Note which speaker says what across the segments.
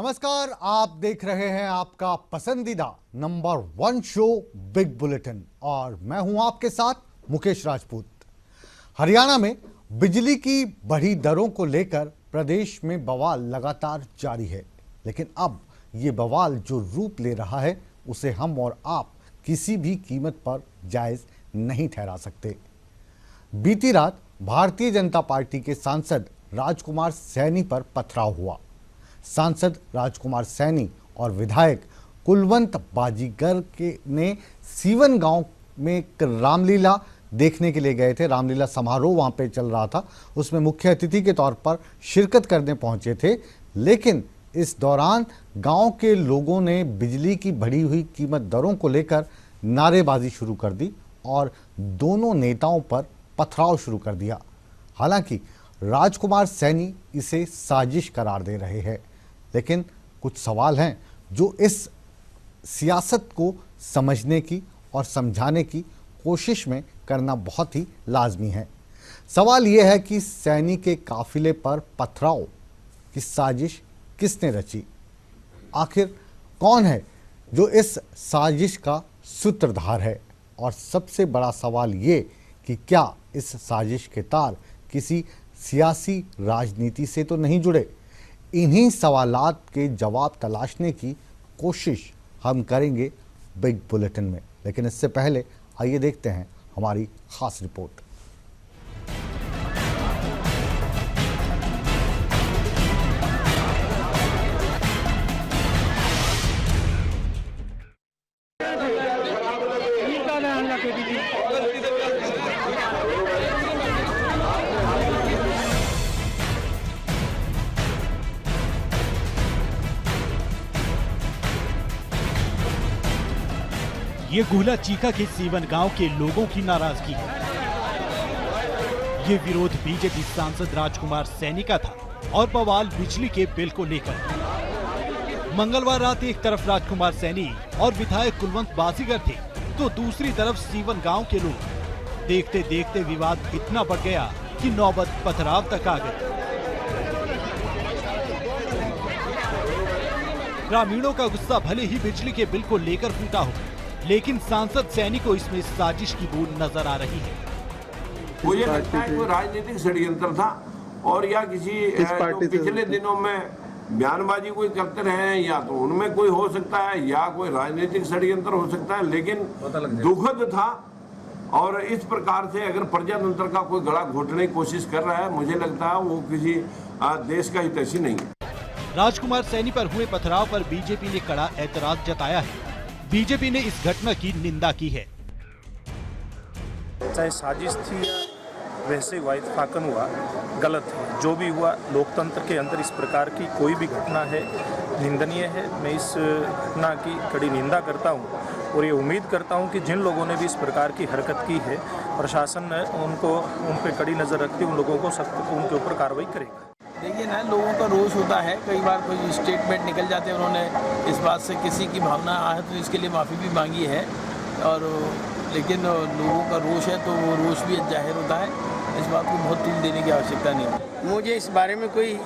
Speaker 1: नमस्कार, आप देख रहे हैं आपका पसंदीदा नंबर 1 शो बिग बुलेटिन और मैं हूं आपके साथ मुकेश राजपूत। हरियाणा में बिजली की बढ़ी दरों को लेकर प्रदेश में बवाल लगातार जारी है, लेकिन अब ये बवाल जो रूप ले रहा है उसे हम और आप किसी भी कीमत पर जायज नहीं ठहरा सकते। बीती रात भारतीय जनता पार्टी के सांसद राजकुमार सैनी पर पथराव हुआ। सांसद राजकुमार सैनी और विधायक कुलवंत बाजीगर ने सीवन गांव में एक रामलीला देखने के लिए गए थे। रामलीला समारोह वहां पे चल रहा था, उसमें मुख्य अतिथि के तौर पर शिरकत करने पहुंचे थे, लेकिन इस दौरान गांव के लोगों ने बिजली की बढ़ी हुई कीमत दरों को लेकर नारेबाजी शुरू कर दी और दोनों नेताओं पर पथराव शुरू कर दिया। हालांकि राजकुमार सैनी इसे साजिश करार दे रहे हैं, लेकिन कुछ सवाल हैं जो इस सियासत को समझने की और समझाने की कोशिश में करना बहुत ही लाजमी है। सवाल यह है कि सैनी के काफिले पर पथराव की साजिश किसने रची? आखिर कौन है जो इस साजिश का सूत्रधार है? और सबसे बड़ा सवाल ये कि क्या इस साजिश के तार किसी सियासी राजनीति से तो नहीं जुड़े? इन्हीं सवालात के जवाब तलाशने की कोशिश हम करेंगे बिग बुलेटिन में, लेकिन इससे पहले आइए देखते हैं हमारी खास रिपोर्ट।
Speaker 2: ये गुहला चीका के सीवन गांव के लोगों की नाराजगी है। ये विरोध बीजेपी सांसद राजकुमार सैनी का था और बवाल बिजली के बिल को लेकर। मंगलवार रात एक तरफ राजकुमार सैनी और विधायक कुलवंत बाजीगर थे, तो दूसरी तरफ सीवन गांव के लोग। देखते देखते विवाद इतना बढ़ गया कि नौबत पथराव तक आ गई। ग्रामीणों का गुस्सा भले ही बिजली के बिल को लेकर फूटा हो, लेकिन सांसद सैनी को इसमें साजिश की बूंद नजर आ रही है।
Speaker 3: मुझे लगता है कोई राजनीतिक षड्यंत्र था और या किसी पिछले दिनों में बयानबाजी कोई करते रहे हैं, या तो उनमें कोई हो सकता है या कोई राजनीतिक षड्यंत्र हो सकता है, लेकिन दुखद था। और इस प्रकार से अगर प्रजातंत्र का कोई गला घोटने की कोशिश कर रहा है, मुझे लगता है वो किसी देश का हितैषी नहीं है।
Speaker 2: राजकुमार सैनी पर हुए पथराव पर बीजेपी ने कड़ा ऐतराज जताया है। बीजेपी ने इस घटना की निंदा की है।
Speaker 4: चाहे साजिश थी या वैसे वाइतफाकन हुआ, गलत है। जो भी हुआ, लोकतंत्र के अंदर इस प्रकार की कोई भी घटना है निंदनीय है। मैं इस घटना की कड़ी निंदा करता हूं और ये उम्मीद करता हूं कि जिन लोगों ने भी इस प्रकार की हरकत की है, प्रशासन ने उन पर कड़ी नज़र रखती उन लोगों को सख्त उनके ऊपर कार्रवाई करेगा।
Speaker 5: देखिए ना, लोगों का रोष होता है, कई बार कोई स्टेटमेंट निकल जाते हैं, उन्होंने इस बात से किसी की भावना है तो इसके लिए माफ़ी भी मांगी है, और लेकिन लोगों का रोष है तो वो रोष भी जाहिर होता है। इस बात को बहुत तूल देने की आवश्यकता नहीं है।
Speaker 6: मुझे इस बारे में कोई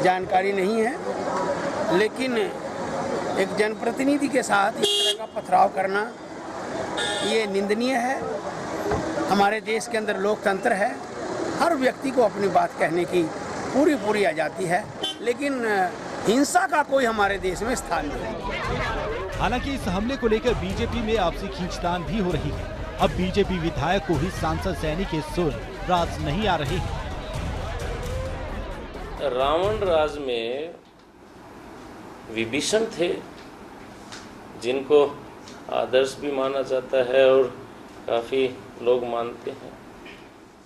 Speaker 6: जानकारी नहीं है, लेकिन एक जनप्रतिनिधि के साथ इस तरह का पथराव करना ये निंदनीय है। हमारे देश के अंदर लोकतंत्र है, हर व्यक्ति को अपनी बात कहने की पूरी आजादी है, लेकिन हिंसा का कोई हमारे देश में स्थान नहीं है।
Speaker 2: हालांकि इस हमले को लेकर बीजेपी में आपसी खींचतान भी हो रही है। अब बीजेपी विधायक को ही सांसद सैनी के सुर राज नहीं आ रहे हैं।
Speaker 7: रावण राज में विभीषण थे, जिनको आदर्श भी माना जाता है और काफी लोग मानते हैं।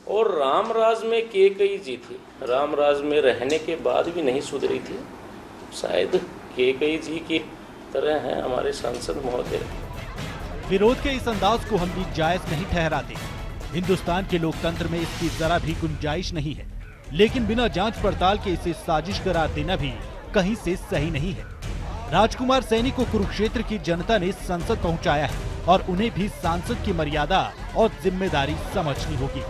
Speaker 7: और राम राज में कैकेयी जी थी, राम राज में रहने के बाद भी नहीं सुधरी थी। शायद कैकेयी जी की तरह हैं हमारे सांसद महोदय।
Speaker 2: विरोध के इस अंदाज को हम भी जायज नहीं ठहराते। हिंदुस्तान के लोकतंत्र में इसकी जरा भी गुंजाइश नहीं है, लेकिन बिना जांच पड़ताल के इसे साजिश करार देना भी कहीं से सही नहीं है। राजकुमार सैनी को कुरुक्षेत्र की जनता ने संसद पहुंचाया है और उन्हें भी सांसद की मर्यादा और जिम्मेदारी समझनी होगी।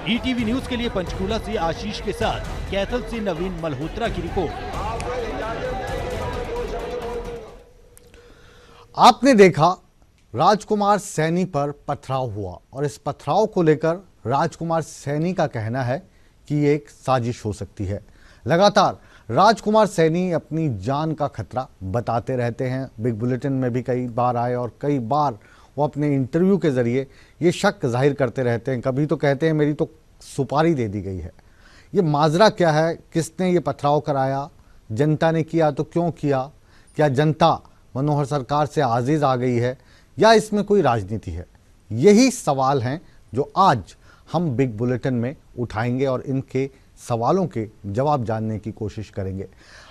Speaker 2: ईटीवी न्यूज के लिए पंचकूला से आशीष के साथ कैथल से नवीन मल्होत्रा की रिपोर्ट।
Speaker 1: आपने देखा राजकुमार सैनी पर पथराव हुआ और इस पथराव को लेकर राजकुमार सैनी का कहना है कि ये एक साजिश हो सकती है। लगातार राजकुमार सैनी अपनी जान का खतरा बताते रहते हैं, बिग बुलेटिन में भी कई बार आए और कई बार वो अपने इंटरव्यू के ज़रिए ये शक जाहिर करते रहते हैं। कभी तो कहते हैं मेरी तो सुपारी दे दी गई है। ये माजरा क्या है, किसने ये पथराव कराया, जनता ने किया तो क्यों किया, क्या जनता मनोहर सरकार से आजीज आ गई है या इसमें कोई राजनीति है? यही सवाल हैं जो आज हम बिग बुलेटिन में उठाएंगे और इनके सवालों के जवाब जानने की कोशिश करेंगे।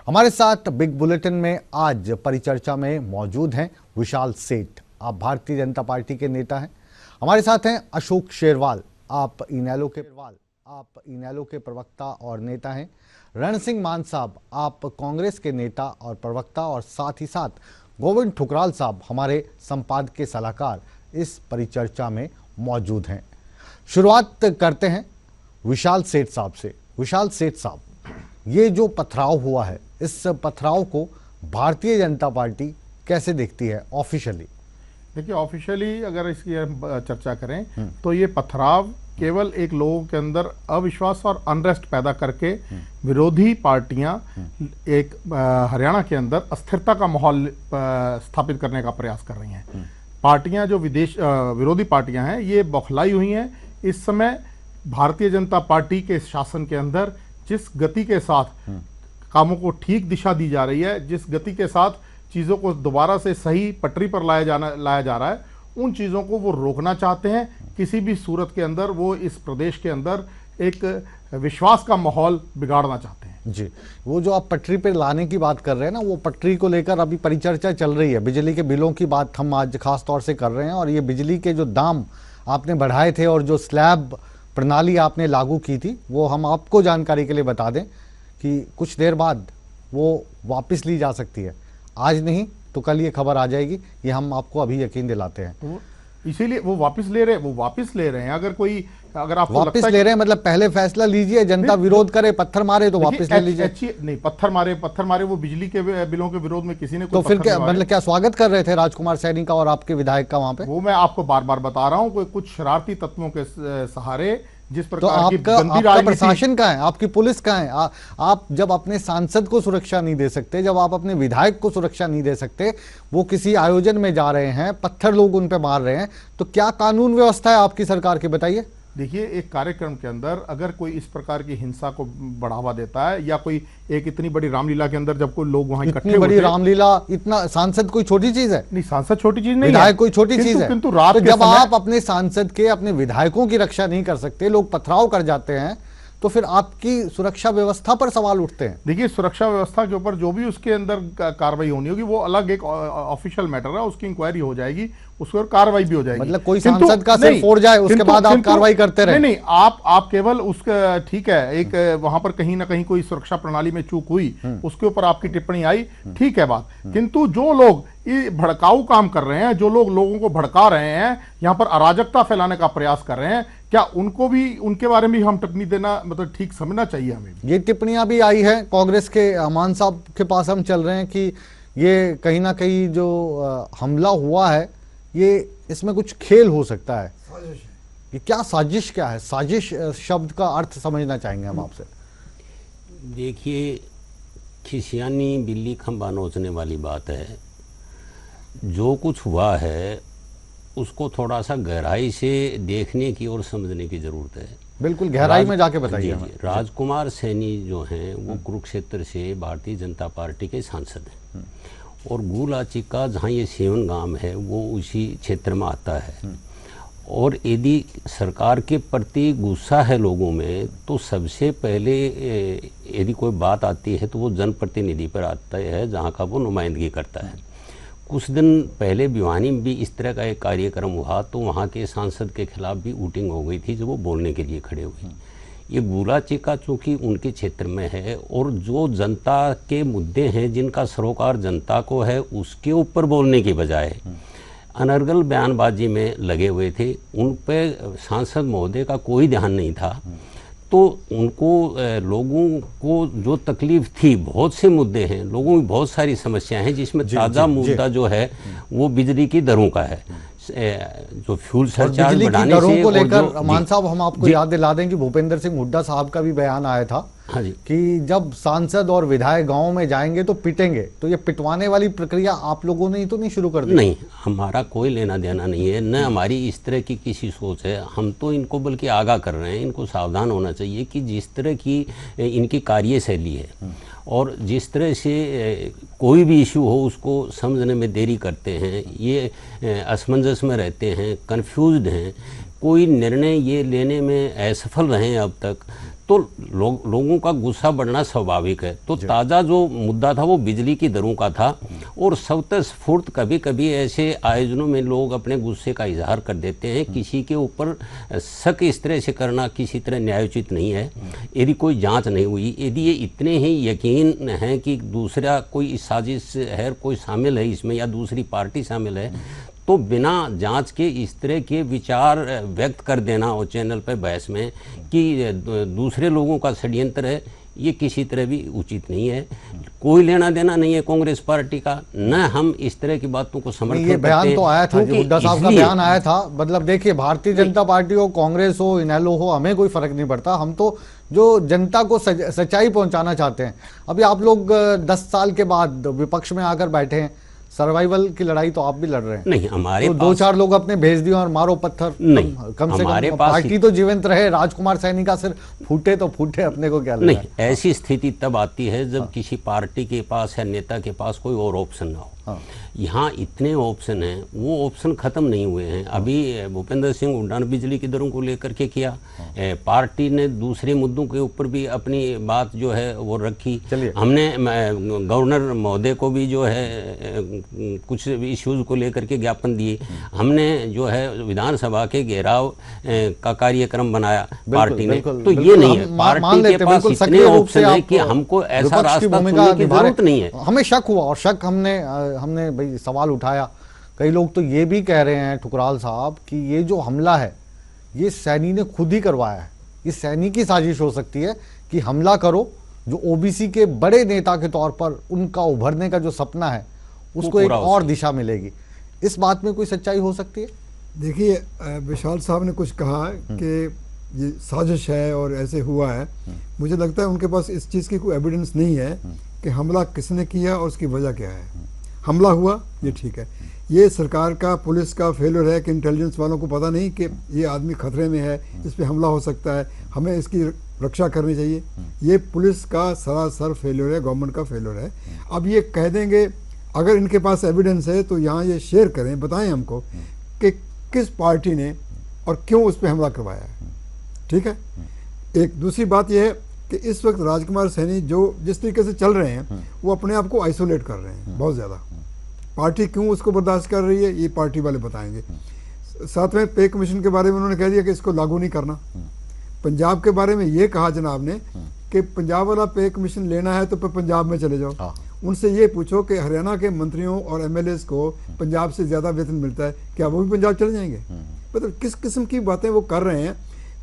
Speaker 1: हमारे साथ बिग बुलेटिन में आज परिचर्चा में मौजूद हैं विशाल सेठ, आप भारतीय जनता पार्टी के नेता हैं। हमारे साथ हैं अशोक शेरवाल, आप इनेलो के प्रवक्ता और नेता हैं। रण सिंह मान साहब, आप कांग्रेस के नेता और प्रवक्ता, और साथ ही साथ गोविंद ठुकराल साहब हमारे संपादकीय सलाहकार इस परिचर्चा में मौजूद हैं। शुरुआत करते हैं विशाल सेठ साहब से। विशाल सेठ साहब, ये जो पथराव हुआ है, इस पथराव को भारतीय जनता पार्टी कैसे देखती है ऑफिशियली?
Speaker 8: देखिए, ऑफिशियली अगर इसकी चर्चा करें तो ये पथराव केवल एक लोगों के अंदर अविश्वास और अनरेस्ट पैदा करके विरोधी पार्टियां एक हरियाणा के अंदर अस्थिरता का माहौल स्थापित करने का प्रयास कर रही हैं। पार्टियां जो विरोधी पार्टियां हैं ये बौखलाई हुई हैं। इस समय भारतीय जनता पार्टी के शासन के अंदर जिस गति के साथ कामों को ठीक दिशा दी जा रही है, जिस गति के साथ चीज़ों को दोबारा से सही पटरी पर लाया जा रहा है, उन चीज़ों को वो रोकना चाहते हैं। किसी भी सूरत के अंदर वो इस प्रदेश के अंदर एक विश्वास का माहौल बिगाड़ना चाहते हैं।
Speaker 1: जी, वो जो आप पटरी पे लाने की बात कर रहे हैं ना, वो पटरी को लेकर अभी परिचर्चा चल रही है। बिजली के बिलों की बात हम आज खास तौर से कर रहे हैं और ये बिजली के जो दाम आपने बढ़ाए थे और जो स्लैब प्रणाली आपने लागू की थी, वो हम आपको जानकारी के लिए बता दें कि कुछ देर बाद वो वापस ली जा सकती है। आज नहीं तो कल ये खबर आ जाएगी, ये हम आपको अभी यकीन दिलाते हैं।
Speaker 8: इसीलिए वो वापस ले रहे हैं। अगर आपको
Speaker 1: वापस ले रहे हैं मतलब पहले फैसला लीजिए, जनता विरोध करे, पत्थर मारे तो वापस ले लीजिए।
Speaker 8: नहीं, पत्थर मारे वो बिजली के बिलों के विरोध में किसी ने
Speaker 1: तो फिर क्या मतलब, क्या स्वागत कर रहे थे राजकुमार सैनी का और आपके विधायक का वहां पे?
Speaker 8: वो मैं आपको बार बार बता रहा हूँ, कोई कुछ शरारती तत्वों के सहारे जिस
Speaker 1: तो
Speaker 8: प्रकार की
Speaker 1: आपका प्रशासन का है, आपकी पुलिस का है, आप जब अपने सांसद को सुरक्षा नहीं दे सकते, जब आप अपने विधायक को सुरक्षा नहीं दे सकते, वो किसी आयोजन में जा रहे हैं, पत्थर लोग उन पे मार रहे हैं, तो क्या कानून व्यवस्था है आपकी सरकार की, बताइए?
Speaker 8: देखिए, एक कार्यक्रम के अंदर अगर कोई इस प्रकार की हिंसा को बढ़ावा देता है या कोई एक इतनी बड़ी रामलीला के अंदर जब कोई लोग वहां इकट्ठे होते हैं,
Speaker 1: बड़ी रामलीला, इतना सांसद कोई छोटी चीज है?
Speaker 8: नहीं, सांसद छोटी चीज नहीं,
Speaker 1: विधायक कोई छोटी चीज है।
Speaker 8: किंतु रात
Speaker 1: तो जब आप अपने सांसद के, अपने विधायकों की रक्षा नहीं कर सकते, लोग पथराव कर जाते हैं, तो फिर आपकी सुरक्षा व्यवस्था पर सवाल उठते हैं।
Speaker 8: देखिए, सुरक्षा व्यवस्था के ऊपर जो भी उसके अंदर कार्रवाई होनी होगी वो अलग एक ऑफिशियल मैटर है, उसकी इंक्वायरी हो जाएगी, उस पर कार्रवाई भी हो जाएगी।
Speaker 1: मतलब कोई सांसद का सिर फोड़ जाए उसके बाद आप कार्रवाई करते रहे?
Speaker 8: नहीं, आप केवल उसका, ठीक है, एक वहां पर कहीं ना कहीं कोई सुरक्षा प्रणाली में चूक हुई, उसके ऊपर आपकी टिप्पणी आई, ठीक है बात। किंतु जो लोग ये भड़काऊ काम कर रहे हैं, जो लोग लोगों को भड़का रहे हैं, यहाँ पर अराजकता फैलाने का प्रयास कर रहे हैं, क्या उनको भी, उनके बारे में हम टिप्पणी देना मतलब ठीक समझना चाहिए हमें?
Speaker 1: ये टिप्पणियां भी आई है कांग्रेस के मान साहब के पास, हम चल रहे हैं कि ये कहीं ना कहीं जो हमला हुआ है, ये इसमें कुछ खेल हो सकता है। ये क्या साजिश, क्या है साजिश? शब्द का अर्थ समझना चाहेंगे हम आपसे।
Speaker 9: देखिए, खिसियानी बिल्ली खंबा नोचने वाली बात है। जो कुछ हुआ है उसको थोड़ा सा गहराई से देखने की और समझने की जरूरत है।
Speaker 1: बिल्कुल गहराई में जाके बताइए।
Speaker 9: राजकुमार सैनी जो हैं वो कुरुक्षेत्र से भारतीय जनता पार्टी के सांसद हैं और गुलाचिका जहाँ ये सेवन गांव है वो उसी क्षेत्र में आता है। और यदि सरकार के प्रति गुस्सा है लोगों में तो सबसे पहले यदि कोई बात आती है तो वो जनप्रतिनिधि पर आता है जहाँ का वो नुमाइंदगी करता है। कुछ दिन पहले भिवानी में भी इस तरह का एक कार्यक्रम हुआ तो वहाँ के सांसद के खिलाफ भी वोटिंग हो गई थी जो वो बोलने के लिए खड़े हुए। ये गुलाचिका चूँकि उनके क्षेत्र में है और जो जनता के मुद्दे हैं जिनका सरोकार जनता को है उसके ऊपर बोलने की बजाय अनर्गल बयानबाजी में लगे हुए थे। उन पे सांसद महोदय का कोई ध्यान नहीं था। तो उनको लोगों को जो तकलीफ थी, बहुत से मुद्दे हैं, लोगों की बहुत सारी समस्याएं हैं, जिसमें ताज़ा मुद्दा जो है वो बिजली की दरों का है। जो फ्यूल सरचार्ज बढ़ाने
Speaker 1: दरों
Speaker 9: से
Speaker 1: को लेकर मान साहब हम आपको याद दिला दें कि भूपेंद्र सिंह हुड्डा साहब का भी बयान आया था
Speaker 9: हाँ जी,
Speaker 1: कि जब सांसद और विधायक गांव में जाएंगे तो पिटेंगे। तो ये पिटवाने वाली प्रक्रिया आप लोगों ने तो नहीं शुरू कर दी?
Speaker 9: नहीं, हमारा कोई लेना देना नहीं है, न हमारी इस तरह की किसी सोच है। हम तो इनको बल्कि आगाह कर रहे हैं, इनको सावधान होना चाहिए कि जिस तरह की इनकी कार्यशैली है और जिस तरह से कोई भी इशू हो उसको समझने में देरी करते हैं, ये असमंजस में रहते हैं, कंफ्यूज्ड हैं, कोई निर्णय ये लेने में असफल रहे हैं अब तक, तो लोगों का गुस्सा बढ़ना स्वाभाविक है। तो ताज़ा जो मुद्दा था वो बिजली की दरों का था, और स्वतःस्फूर्त कभी कभी ऐसे आयोजनों में लोग अपने गुस्से का इजहार कर देते हैं। किसी के ऊपर शक इस तरह से करना किसी तरह न्यायोचित नहीं है। यदि कोई जांच नहीं हुई, यदि ये इतने ही यकीन है कि दूसरा कोई साजिश है, कोई शामिल है इसमें या दूसरी पार्टी शामिल है, तो बिना जांच के इस तरह के विचार व्यक्त कर देना और चैनल पर बहस में कि दूसरे लोगों का षड्यंत्र है, ये किसी तरह भी उचित नहीं है। कोई लेना देना नहीं है कांग्रेस पार्टी का, न हम इस तरह की बातों को समर्थन करते हैं।
Speaker 1: ये बयान तो आया था, हुड्डा साहब का बयान आया था। मतलब देखिए, भारतीय जनता पार्टी हो, कांग्रेस हो, इनेलो हो, हमें कोई फर्क नहीं पड़ता। हम तो जो जनता को सच्चाई पहुंचाना चाहते हैं। अभी आप लोग 10 साल के बाद विपक्ष में आकर बैठे हैं, सर्वाइवल की लड़ाई तो आप भी लड़ रहे हैं।
Speaker 9: नहीं, हमारे
Speaker 1: तो 2-4 लोग अपने भेज दिए और मारो पत्थर।
Speaker 9: नहीं,
Speaker 1: कम से कम पार्टी तो जीवंत रहे। राजकुमार सैनी का सिर फूटे तो फूटे, अपने को क्या लगा?
Speaker 9: नहीं, ऐसी स्थिति तब आती है जब किसी पार्टी के पास या नेता के पास कोई और ऑप्शन ना हो। यहाँ इतने ऑप्शन हैं, वो ऑप्शन खत्म नहीं हुए हैं। अभी भूपेंद्र सिंह हुड्डा ने बिजली की दरों को लेकर के किया, पार्टी ने दूसरे मुद्दों के ऊपर भी अपनी बात जो है वो रखी। हमने गवर्नर महोदय को भी जो है कुछ इश्यूज को लेकर के ज्ञापन दिए। हमने जो है विधानसभा के घेराव का कार्यक्रम बनाया पार्टी ने। तो ये नहीं है, पार्टी के पास इतने ऑप्शन है कि हमको ऐसा रास्ता चुनने की जरूरत नहीं है।
Speaker 1: हमें शक हुआ, और शक हमने भाई सवाल उठाया। कई लोग तो ये भी कह रहे हैं ठुकराल साहब कि ये जो हमला है ये सैनी ने खुद ही करवाया है। ये सैनी की साजिश हो सकती है कि हमला करो, जो ओबीसी के बड़े नेता के तौर पर उनका उभरने का जो सपना है उसको एक और दिशा मिलेगी। इस बात में कोई सच्चाई हो सकती है?
Speaker 10: देखिए, विशाल साहब ने कुछ कहा कि ये साजिश है और ऐसे हुआ है। मुझे लगता है उनके पास इस चीज़ की कोई एविडेंस नहीं है कि हमला किसने किया और उसकी वजह क्या है। हमला हुआ, ये ठीक है। ये सरकार का, पुलिस का फेलियर है कि इंटेलिजेंस वालों को पता नहीं कि ये आदमी खतरे में है, इस पर हमला हो सकता है, हमें इसकी रक्षा करनी चाहिए। ये पुलिस का सरासर फेलियर है, गवर्नमेंट का फेलियर है। अब ये कह देंगे, अगर इनके पास एविडेंस है तो यहाँ ये शेयर करें, बताएं हमको कि किस पार्टी ने और क्यों उस पर हमला करवाया है। ठीक है। एक दूसरी बात यह है कि इस वक्त राजकुमार सैनी जो जिस तरीके से चल रहे हैं वो अपने आप को आइसोलेट कर रहे हैं बहुत ज़्यादा। पार्टी क्यों उसको बर्दाश्त कर रही है ये पार्टी वाले बताएंगे। साथ में पे कमीशन के बारे में उन्होंने कह दिया कि इसको लागू नहीं करना। पंजाब के बारे में ये कहा जनाब ने कि पंजाब वाला पे कमीशन लेना है तो पंजाब में चले जाओ। उनसे ये पूछो कि हरियाणा के मंत्रियों और एमएलएस को पंजाब से ज़्यादा वेतन मिलता है, क्या वो भी पंजाब चले जाएंगे? मतलब किस किस्म की बातें वो कर रहे हैं।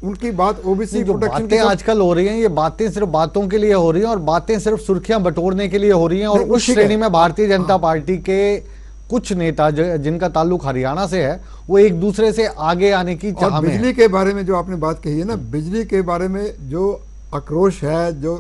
Speaker 10: उनकी बात ओबीसी प्रोटेक्शन की
Speaker 1: आजकल हो रही हैं, ये बातें सिर्फ बातों के लिए हो रही हैं और बातें सिर्फ सुर्खियां बटोरने के लिए हो रही हैं। और उस श्रेणी में भारतीय जनता पार्टी के कुछ नेता जिनका ताल्लुक हरियाणा से है वो एक दूसरे से आगे आने की चाह में।
Speaker 10: बिजली के बारे में जो आपने बात कही है ना, बिजली के बारे में जो आक्रोश है, जो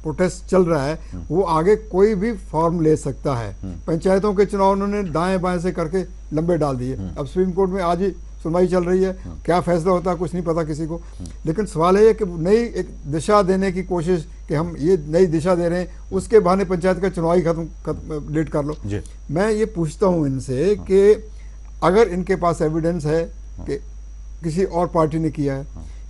Speaker 10: प्रोटेस्ट चल रहा है, वो आगे कोई भी फॉर्म ले सकता है। पंचायतों के चुनाव उन्होंने दाएं बाएं से करके लंबे डाल दिए। अब सुप्रीम कोर्ट में आज ही सुनवाई चल रही है, क्या फैसला होता है कुछ नहीं पता किसी को। लेकिन सवाल है कि नई एक दिशा देने की कोशिश कि हम ये नई दिशा दे रहे हैं, उसके बहाने पंचायत का चुनाव ही खत्म लेट कर लो। मैं ये पूछता हूँ इनसे कि अगर इनके पास एविडेंस है कि किसी और पार्टी ने किया है,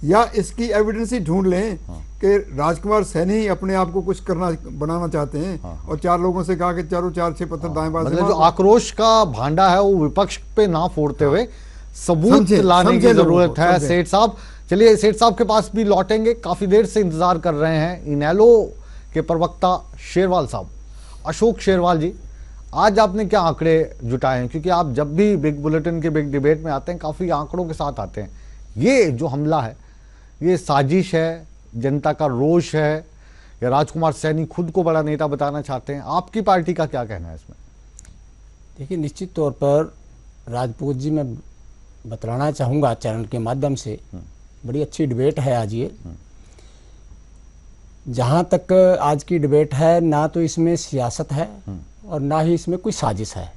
Speaker 10: या इसकी एविडेंस ही ढूंढ लें कि राजकुमार सैनी ही अपने आप को कुछ करना बनाना चाहते हैं और 4 लोगों से कहा कि चारों 4-6 पत्थर दाएं बाएं।
Speaker 1: मतलब जो आक्रोश का भांडा है वो विपक्ष पे ना फोड़ते हुए सबूत लाने की जरूरत है। सेठ साहब, चलिए सेठ साहब के पास भी लौटेंगे। काफी देर से इंतजार कर रहे हैं इनेलो के प्रवक्ता शेरवाल साहब, अशोक शेरवाल जी। आज आपने क्या आंकड़े जुटाए हैं? क्योंकि आप जब भी बिग बुलेटिन के बिग डिबेट में आते हैं काफी आंकड़ों के साथ आते हैं। ये जो हमला है ये साजिश है, जनता का रोष है या राजकुमार सैनी खुद को बड़ा नेता बताना चाहते हैं? आपकी पार्टी का क्या कहना है इसमें?
Speaker 11: देखिए, निश्चित तौर पर राजपूत जी, मैं बतलाना चाहूँगा चैनल के माध्यम से, बड़ी अच्छी डिबेट है आज ये। जहाँ तक आज की डिबेट है, ना तो इसमें सियासत है और ना ही इसमें कोई साजिश है।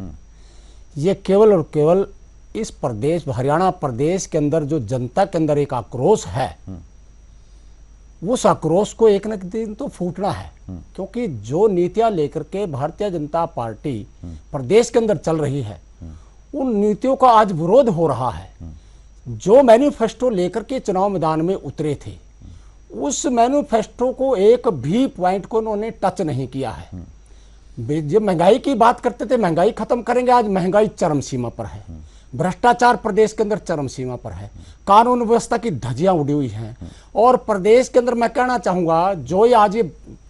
Speaker 11: ये केवल और केवल इस प्रदेश, हरियाणा प्रदेश के अंदर जो जनता के अंदर एक आक्रोश है, उस आक्रोश को एक न दिन तो फूटना है। क्योंकि जो नीतियां लेकर के भारतीय जनता पार्टी प्रदेश के अंदर चल रही है, उन नीतियों का आज विरोध हो रहा है। जो मैनिफेस्टो लेकर के चुनाव मैदान में उतरे थे, उस मैनिफेस्टो को एक भी पॉइंट को उन्होंने टच नहीं किया है। जब महंगाई की बात करते थे, महंगाई खत्म करेंगे, आज महंगाई चरम सीमा पर है। भ्रष्टाचार प्रदेश के अंदर चरम सीमा पर है। कानून व्यवस्था की धज्जियां उड़ी हुई हैं। और प्रदेश के अंदर मैं कहना चाहूंगा, जो ये आज ये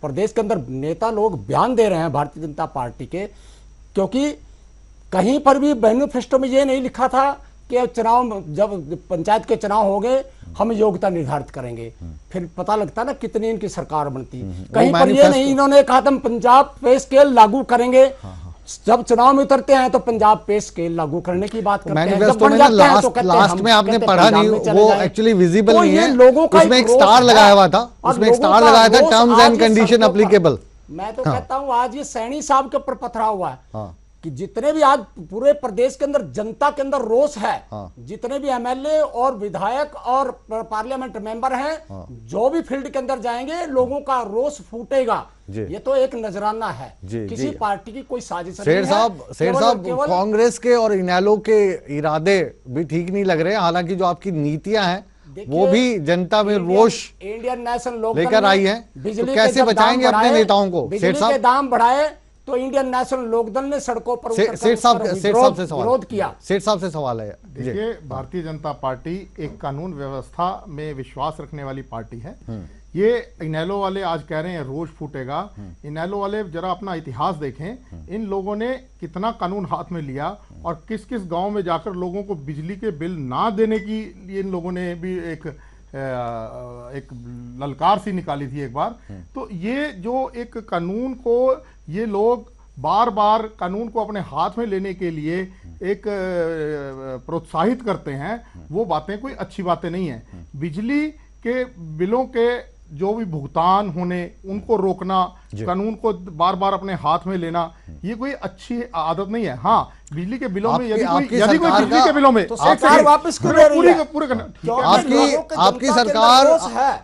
Speaker 11: प्रदेश के अंदर नेता लोग बयान दे रहे हैं भारतीय जनता पार्टी के, क्योंकि कहीं पर भी मैनिफेस्टो में ये नहीं लिखा था कि चुनाव, जब पंचायत के चुनाव हो गए हम योग्यता निर्धारित करेंगे, फिर पता लगता ना कितनी इनकी सरकार बनती। कहीं पर ये नहीं इन्होंने कहा था हम पंजाब पे स्केल लागू करेंगे। जब चुनाव में उतरते हैं तो पंजाब पे स्केल लागू करने की बात करते हैं। जब बन जाते हैं तो कहते हैं
Speaker 1: लास्ट में आपने पढ़ा नहीं, वो एक्चुअली विजिबल नहीं है।
Speaker 11: लोगों का
Speaker 1: उसमें एक स्टार लगाया हुआ था, उसमें एक स्टार लगाया था, टर्म्स एंड कंडीशन एप्लीकेबल।
Speaker 11: मैं तो कहता हूँ आज ये सैनी साहब के ऊपर पथरा हुआ है कि जितने भी आज पूरे प्रदेश के अंदर जनता के अंदर रोष है, जितने भी एमएलए और विधायक और पार्लियामेंट मेंबर हैं, जो भी फील्ड के अंदर जाएंगे लोगों का रोष फूटेगा। ये तो एक नजराना है, किसी पार्टी की कोई साजिश नहीं है।
Speaker 1: शेर साहब, कांग्रेस के और इनेलो के इरादे भी ठीक नहीं लग रहे हैं। हालांकि जो आपकी नीतियां हैं वो भी जनता में रोष
Speaker 11: इंडियन नेशनल लोकदल
Speaker 1: लेकर आई है, तो कैसे बचाएंगे अपने नेताओं को?
Speaker 11: बिजली के दाम बढ़ाए तो इंडियन नेशनल लोकदल ने सड़कों पर विरोध किया।
Speaker 1: सेठ साहब से सवाल है।
Speaker 8: देखिए, भारतीय जनता पार्टी एक कानून व्यवस्था में विश्वास रखने वाली पार्टी है। ये इनेलो वाले आज कह रहे हैं रोष फूटेगा। इनेलो वाले जरा अपना इतिहास देखें, इन लोगों ने कितना कानून हाथ में लिया और किस किस गांव में जाकर लोगों को बिजली के बिल ना देने की लिए इन लोगों ने भी एक ललकार सी निकाली थी एक बार। तो ये जो एक कानून को ये लोग बार बार कानून को अपने हाथ में लेने के लिए एक प्रोत्साहित करते हैं, वो बातें कोई अच्छी बातें नहीं है। बिजली के बिलों के जो भी भुगतान होने उनको रोकना, कानून को बार बार अपने हाथ में लेना, ये कोई अच्छी आदत नहीं है। हाँ, बिजली के बिलों में यदि कोई बिजली के बिलों में
Speaker 11: सरकार वापस क्यों ले रही है?
Speaker 8: पूरे करना
Speaker 1: आपकी सरकार,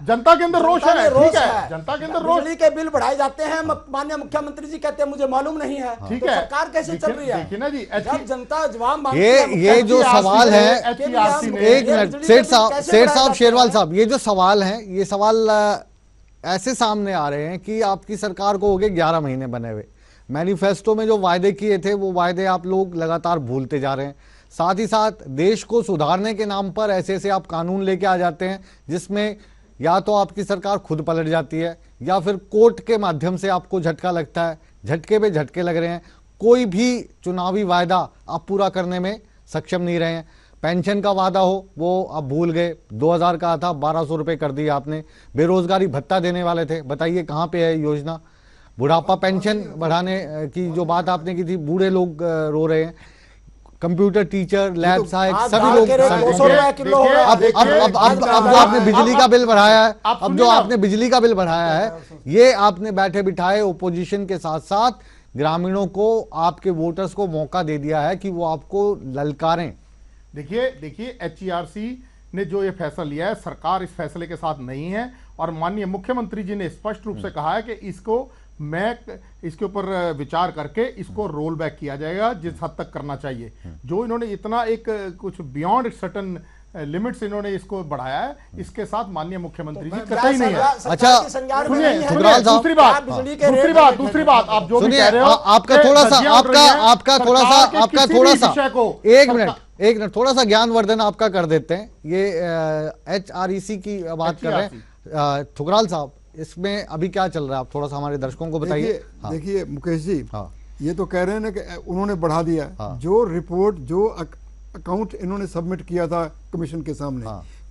Speaker 8: जनता के अंदर रोष है, ठीक है, जनता के अंदर रोष।
Speaker 11: बिजली के बिल बढ़ाए जाते हैं, माननीय मुख्यमंत्री जी कहते हैं मुझे मालूम नहीं है,
Speaker 8: ठीक है,
Speaker 11: सरकार कैसे चल रही है?
Speaker 8: देखिए ना जी,
Speaker 11: जब जनता जवाब मांगती है,
Speaker 1: ये जो सवाल है, एक मिनट सेठ साहब, शेरवाल साहब, ये जो सवाल है, ये सवाल ऐसे सामने आ रहे हैं कि आपकी सरकार को हो गए 11 महीने बने हुए। मैनिफेस्टो में जो वायदे किए थे वो वायदे आप लोग लगातार भूलते जा रहे हैं। साथ ही साथ देश को सुधारने के नाम पर ऐसे ऐसे आप कानून लेके आ जाते हैं जिसमें या तो आपकी सरकार खुद पलट जाती है या फिर कोर्ट के माध्यम से आपको झटका लगता है। झटके पे झटके लग रहे हैं, कोई भी चुनावी वायदा आप पूरा करने में सक्षम नहीं रहे हैं। पेंशन का वादा हो वो आप भूल गए, 2000 का था 1200 रुपये कर दिया आपने। बेरोजगारी भत्ता देने वाले थे, बताइए कहाँ पे है योजना? बुढ़ापा पेंशन बढ़ाने की जो बात आपने की थी, बूढ़े लोग रो रहे हैं। कंप्यूटर टीचर, लैब सहायक, सभी लोग। अब जो आपने बिजली का बिल बढ़ाया है, अब जो आपने बिजली का बिल बढ़ाया है, ये आपने बैठे बिठाए ओपोजिशन के साथ साथ ग्रामीणों को, आपके वोटर्स को मौका दे दिया है कि वो आपको ललकारें।
Speaker 8: देखिए HERC ने जो ये फैसला लिया है, सरकार इस फैसले के साथ नहीं है और माननीय मुख्यमंत्री जी ने स्पष्ट रूप से कहा है कि इसके ऊपर विचार करके इसको रोल बैक किया जाएगा जिस हद तक करना चाहिए। जो इन्होंने इतना एक कुछ बियॉन्ड सर्टन लिमिट्स इन्होंने इसको बढ़ाया है, इसके साथ माननीय मुख्यमंत्री जी कतई नहीं है।
Speaker 1: अच्छा सुनिए ठुकराल साहब,
Speaker 8: दूसरी बात आप जो भी कह रहे हो,
Speaker 1: आपका थोड़ा सा एक मिनट थोड़ा सा ज्ञानवर्धन आपका कर देते हैं। ये HREC की बात कर रहे हैं ठुकराल साहब, इसमें अभी क्या चल रहा है, आप थोड़ा सा हमारे दर्शकों को बताइए।
Speaker 10: देखिए मुकेश जी, ये तो कह रहे हैं ना कि उन्होंने बढ़ा दिया। जो रिपोर्ट, जो अकाउंट इन्होंने सबमिट किया था कमीशन के सामने,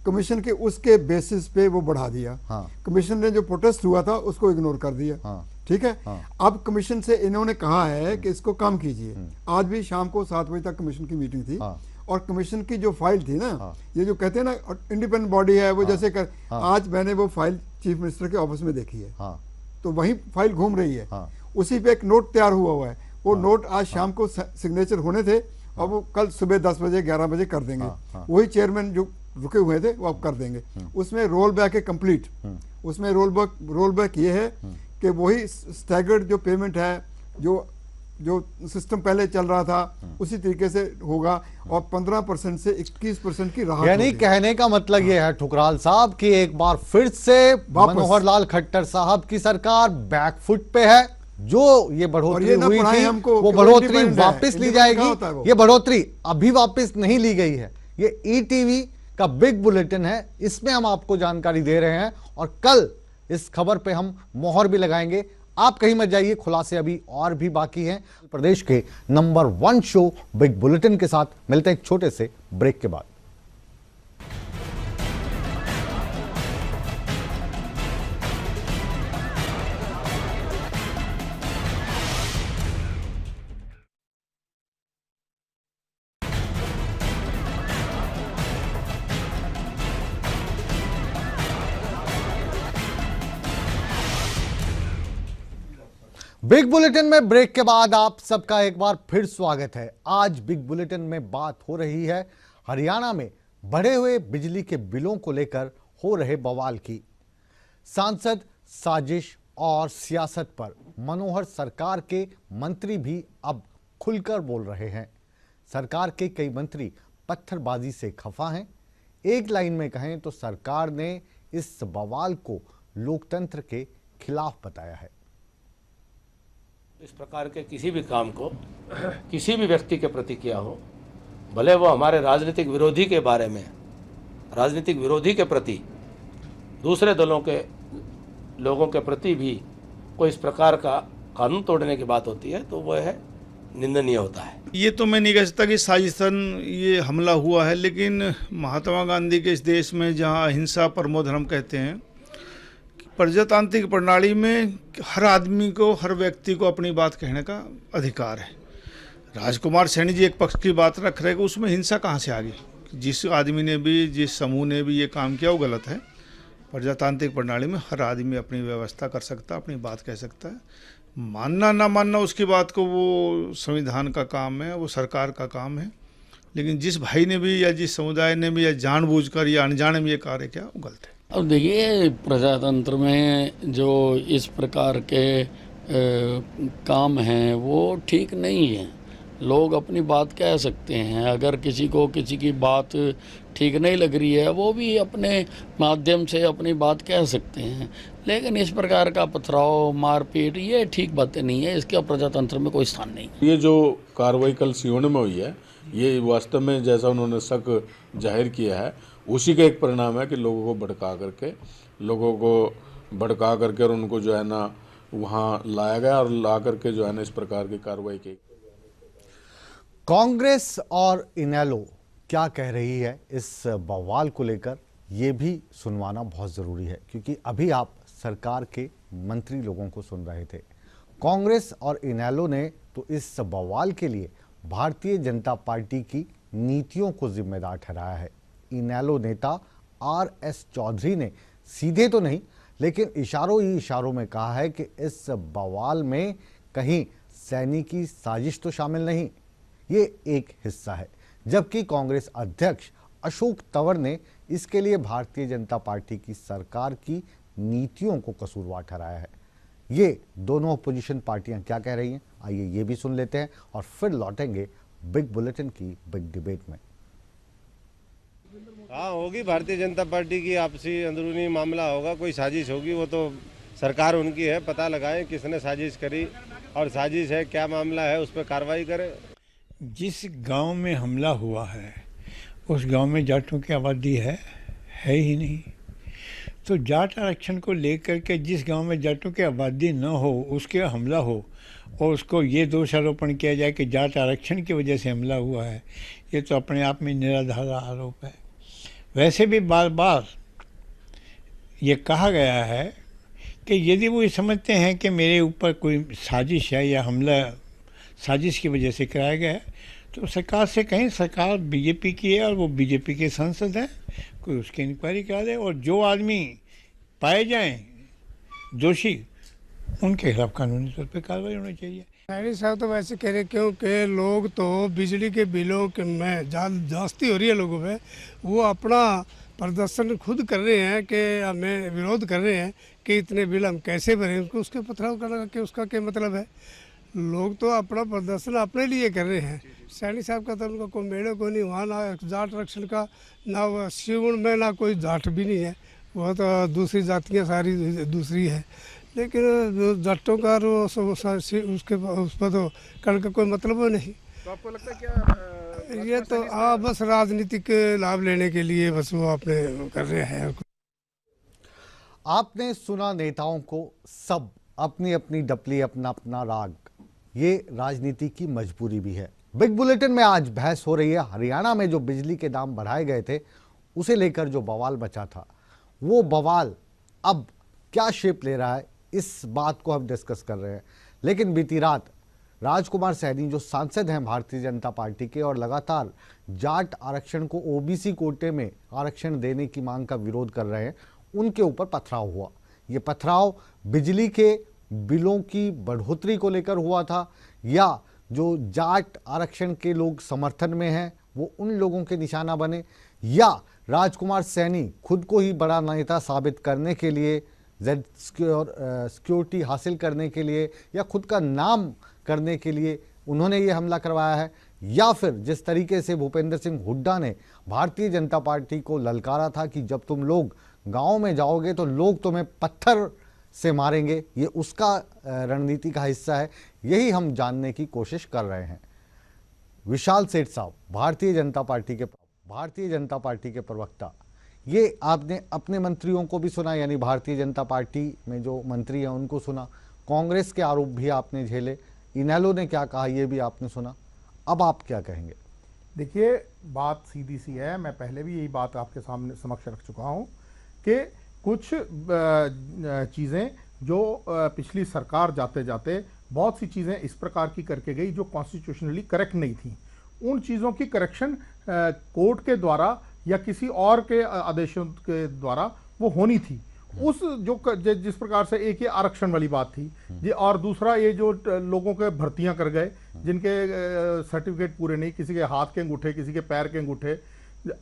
Speaker 10: कमीशन के उसके बेसिस पे वो बढ़ा दिया।
Speaker 1: हाँ।
Speaker 10: कमीशन ने जो प्रोटेस्ट हुआ था उसको इग्नोर कर दिया।
Speaker 1: हाँ।
Speaker 10: ठीक है।
Speaker 1: हाँ।
Speaker 10: अब कमीशन से इन्होंने कहा है कि इसको काम कीजिए। आज भी शाम को 7 बजे तक कमीशन की मीटिंग थी।
Speaker 1: हाँ।
Speaker 10: और कमीशन की जो फाइल थी ना,
Speaker 1: हाँ।
Speaker 10: ये जो कहते हैं ना इंडिपेंडेंट बॉडी है वो,
Speaker 1: हाँ।
Speaker 10: जैसे कर
Speaker 1: हाँ।
Speaker 10: आज मैंने वो फाइल चीफ मिनिस्टर के ऑफिस में देखी है।
Speaker 1: हाँ।
Speaker 10: तो वही फाइल घूम रही है।
Speaker 1: हाँ।
Speaker 10: उसी पे एक नोट तैयार हुआ है। वो नोट आज शाम को सिग्नेचर होने थे और वो कल सुबह 10 बजे 11 बजे कर देंगे। वही चेयरमैन जो रुके हुए थे वो अब कर देंगे। उसमें रोल बैक है कंप्लीट। उसमें रोल बैक ये है कि वही स्टैगर्ड जो पेमेंट है, जो सिस्टम पहले चल रहा था उसी तरीके से होगा और 15% से 21% की राहत।
Speaker 1: यानी कहने का मतलब ये है ठुकराल साहब कि एक बार फिर से मनोहर लाल खट्टर साहब की सरकार बैकफुट पे है। जो ये बढ़ोतरी हुई थी वो बढ़ोतरी वापस ली जाएगी। ये बढ़ोतरी अभी वापस नहीं ली गई है। ये ईटीवी का बिग बुलेटिन है, इसमें हम आपको जानकारी दे रहे हैं और कल इस खबर पे हम मोहर भी लगाएंगे। आप कहीं मत जाइए, खुलासे अभी और भी बाकी हैं। प्रदेश के नंबर 1 शो बिग बुलेटिन के साथ मिलते हैं एक छोटे से ब्रेक के बाद। बिग बुलेटिन में ब्रेक के बाद आप सबका एक बार फिर स्वागत है। आज बिग बुलेटिन में बात हो रही है हरियाणा में बढ़े हुए बिजली के बिलों को लेकर हो रहे बवाल की। सांसद, साजिश और सियासत पर मनोहर सरकार के मंत्री भी अब खुलकर बोल रहे हैं। सरकार के कई मंत्री पत्थरबाजी से खफा हैं। एक लाइन में कहें तो सरकार ने इस बवाल को लोकतंत्र के खिलाफ बताया है।
Speaker 12: इस प्रकार के किसी भी काम को किसी भी व्यक्ति के प्रति किया हो, भले वो हमारे राजनीतिक विरोधी के बारे में, राजनीतिक विरोधी के प्रति, दूसरे दलों के लोगों के प्रति भी कोई इस प्रकार का कानून तोड़ने की बात होती है तो वह है निंदनीय होता है।
Speaker 13: ये तो मैं नहीं कह सकता कि साजिशन ये हमला हुआ है, लेकिन महात्मा गांधी के इस देश में जहाँ अहिंसा परमो धर्म कहते हैं, प्रजातांत्रिक प्रणाली में हर आदमी को, हर व्यक्ति को अपनी बात कहने का अधिकार है। राजकुमार सैनी जी एक पक्ष की बात रख रहे हैं, उसमें हिंसा कहाँ से आ गई? जिस आदमी ने भी, जिस समूह ने भी ये काम किया वो गलत है। प्रजातांत्रिक प्रणाली में हर आदमी अपनी व्यवस्था कर सकता है, अपनी बात कह सकता है। मानना ना मानना उसकी बात को वो संविधान का काम है, वो सरकार का काम है। लेकिन जिस भाई ने भी या जिस समुदाय ने भी या जानबूझकर या अनजाने में ये कार्य किया वो गलत है।
Speaker 14: अब देखिए, प्रजातंत्र में जो इस प्रकार के काम हैं वो ठीक नहीं है। लोग अपनी बात कह सकते हैं, अगर किसी को किसी की बात ठीक नहीं लग रही है वो भी अपने माध्यम से अपनी बात कह सकते हैं। लेकिन इस प्रकार का पथराव, मारपीट, ये ठीक बातें नहीं है, इसके प्रजातंत्र में कोई स्थान नहीं।
Speaker 15: ये जो कार्रवाई कल सीहोर में हुई है, ये वास्तव में जैसा उन्होंने शक जाहिर किया है उसी का एक परिणाम है कि लोगों को भड़का करके और उनको जो है ना वहाँ लाया गया और ला करके जो है ना इस प्रकार की कार्रवाई की।
Speaker 1: कांग्रेस और इनेलो क्या कह रही है इस बवाल को लेकर, ये भी सुनवाना बहुत ज़रूरी है, क्योंकि अभी आप सरकार के मंत्री लोगों को सुन रहे थे। कांग्रेस और इनेलो ने तो इस बवाल के लिए भारतीय जनता पार्टी की नीतियों को जिम्मेदार ठहराया है। इनेलो नेता आर.एस. चौधरी ने सीधे तो नहीं लेकिन इशारों ही इशारों में कहा है कि इस बवाल में कहीं सैनी की साजिश तो शामिल नहीं, ये एक हिस्सा है। जबकि कांग्रेस अध्यक्ष अशोक तंवर ने इसके लिए भारतीय जनता पार्टी की सरकार की नीतियों को कसूरवार ठहराया है। ये दोनों अपोजिशन पार्टियां क्या कह रही हैं, आइए ये भी सुन लेते हैं और फिर लौटेंगे बिग बुलेटिन की बिग डिबेट में।
Speaker 16: हाँ, होगी भारतीय जनता पार्टी की आपसी अंदरूनी मामला होगा, कोई साजिश होगी, वो तो सरकार उनकी है, पता लगाएं किसने साजिश करी और साजिश है, क्या मामला है, उस पर कार्रवाई करें।
Speaker 17: जिस गांव में हमला हुआ है उस गांव में जाटों की आबादी है ही नहीं, तो जाट आरक्षण को लेकर के जिस गांव में जाटों की आबादी न हो उसके हमला हो और उसको ये दोषारोपण किया जाए कि जाट आरक्षण की वजह से हमला हुआ है, ये तो अपने आप में निराधार आरोप है। वैसे भी बार बार ये कहा गया है कि यदि वो ये समझते हैं कि मेरे ऊपर कोई साजिश है या हमला साजिश की वजह से कराया गया है, तो सरकार से कहें, सरकार बीजेपी की है और वो बीजेपी के सांसद हैं, कोई उसकी इंक्वायरी करा दे और जो आदमी पाए जाएं दोषी उनके खिलाफ कानूनी तौर पे कार्रवाई होनी चाहिए।
Speaker 18: सैनी साहब तो वैसे कह रहे क्योंकि लोग तो बिजली के बिलों के में जास्ती हो रही है लोगों पे, वो अपना प्रदर्शन खुद कर रहे हैं कि हमें विरोध कर रहे हैं कि इतने बिल हम कैसे भरें, उनको उसके पथराव करना कि उसका क्या मतलब है। लोग तो अपना प्रदर्शन अपने लिए कर रहे हैं। सैनी साहब का तो उनका कोई मेड़े को नहीं, वहाँ ना जाट आरक्षण का, ना वो सीवन में ना कोई जाट भी नहीं है, वह तो दूसरी जातियाँ सारी दूसरी है, लेकिन जो जाटों का उसके उस पर तो करने का कोई मतलब नहीं।
Speaker 8: तो आपको लगता है क्या
Speaker 18: ये तो बस राजनीतिक लाभ लेने के लिए बस वो अपने कर रहे हैं।
Speaker 1: आपने सुना नेताओं को, सब अपनी अपनी डपली, अपना अपना राग, ये राजनीति की मजबूरी भी है। बिग बुलेटिन में आज बहस हो रही है हरियाणा में जो बिजली के दाम बढ़ाए गए थे उसे लेकर जो बवाल मचा था, वो बवाल अब क्या शेप ले रहा है, इस बात को हम डिस्कस कर रहे हैं। लेकिन बीती रात राजकुमार सैनी जो सांसद हैं भारतीय जनता पार्टी के और लगातार जाट आरक्षण को ओबीसी कोटे में आरक्षण देने की मांग का विरोध कर रहे हैं, उनके ऊपर पथराव हुआ। ये पथराव बिजली के बिलों की बढ़ोतरी को लेकर हुआ था, या जो जाट आरक्षण के लोग समर्थन में हैं वो उन लोगों के निशाना बने, या राजकुमार सैनी खुद को ही बड़ा नेता साबित करने के लिए, जेड सिक्योरिटी हासिल करने के लिए, या खुद का नाम करने के लिए उन्होंने ये हमला करवाया है, या फिर जिस तरीके से भूपेंद्र सिंह हुड्डा ने भारतीय जनता पार्टी को ललकारा था कि जब तुम लोग गांव में जाओगे तो लोग तुम्हें पत्थर से मारेंगे, ये उसका रणनीति का हिस्सा है। यही हम जानने की कोशिश कर रहे हैं। विशाल सेठ साहब, भारतीय जनता पार्टी के प्रवक्ता, ये आपने अपने मंत्रियों को भी सुना, यानी भारतीय जनता पार्टी में जो मंत्री हैं उनको सुना, कांग्रेस के आरोप भी आपने झेले, इनेलो ने क्या कहा ये भी आपने सुना, अब आप क्या कहेंगे?
Speaker 8: देखिए, बात सीधी सी है, मैं पहले भी यही बात आपके सामने समक्ष रख चुका हूं कि कुछ चीज़ें जो पिछली सरकार जाते जाते बहुत सी चीज़ें इस प्रकार की करके गई जो कॉन्स्टिट्यूशनली करेक्ट नहीं थी, उन चीज़ों की करेक्शन कोर्ट के द्वारा या किसी और के आदेशों के द्वारा वो होनी थी। उस जो जिस प्रकार से एक ये आरक्षण वाली बात थी ये, और दूसरा ये जो लोगों के भर्तियां कर गए जिनके सर्टिफिकेट पूरे नहीं, किसी के हाथ के अंगूठे, किसी के पैर के अंगूठे,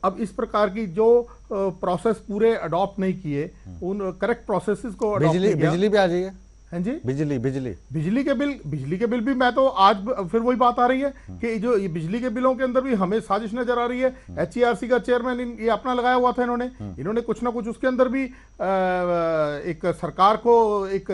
Speaker 8: अब इस प्रकार की जो प्रोसेस पूरे अडॉप्ट नहीं किए, उन करेक्ट प्रोसेसेस को
Speaker 1: बिजली भी आ जाइए।
Speaker 8: हाँ जी, बिजली के बिल भी, मैं तो आज फिर वही बात आ रही है कि जो ये बिजली के बिलों के अंदर भी हमें साजिश नजर आ रही है। HERC का चेयरमैन ये अपना लगाया हुआ था, इन्होंने कुछ ना कुछ उसके अंदर भी एक सरकार को एक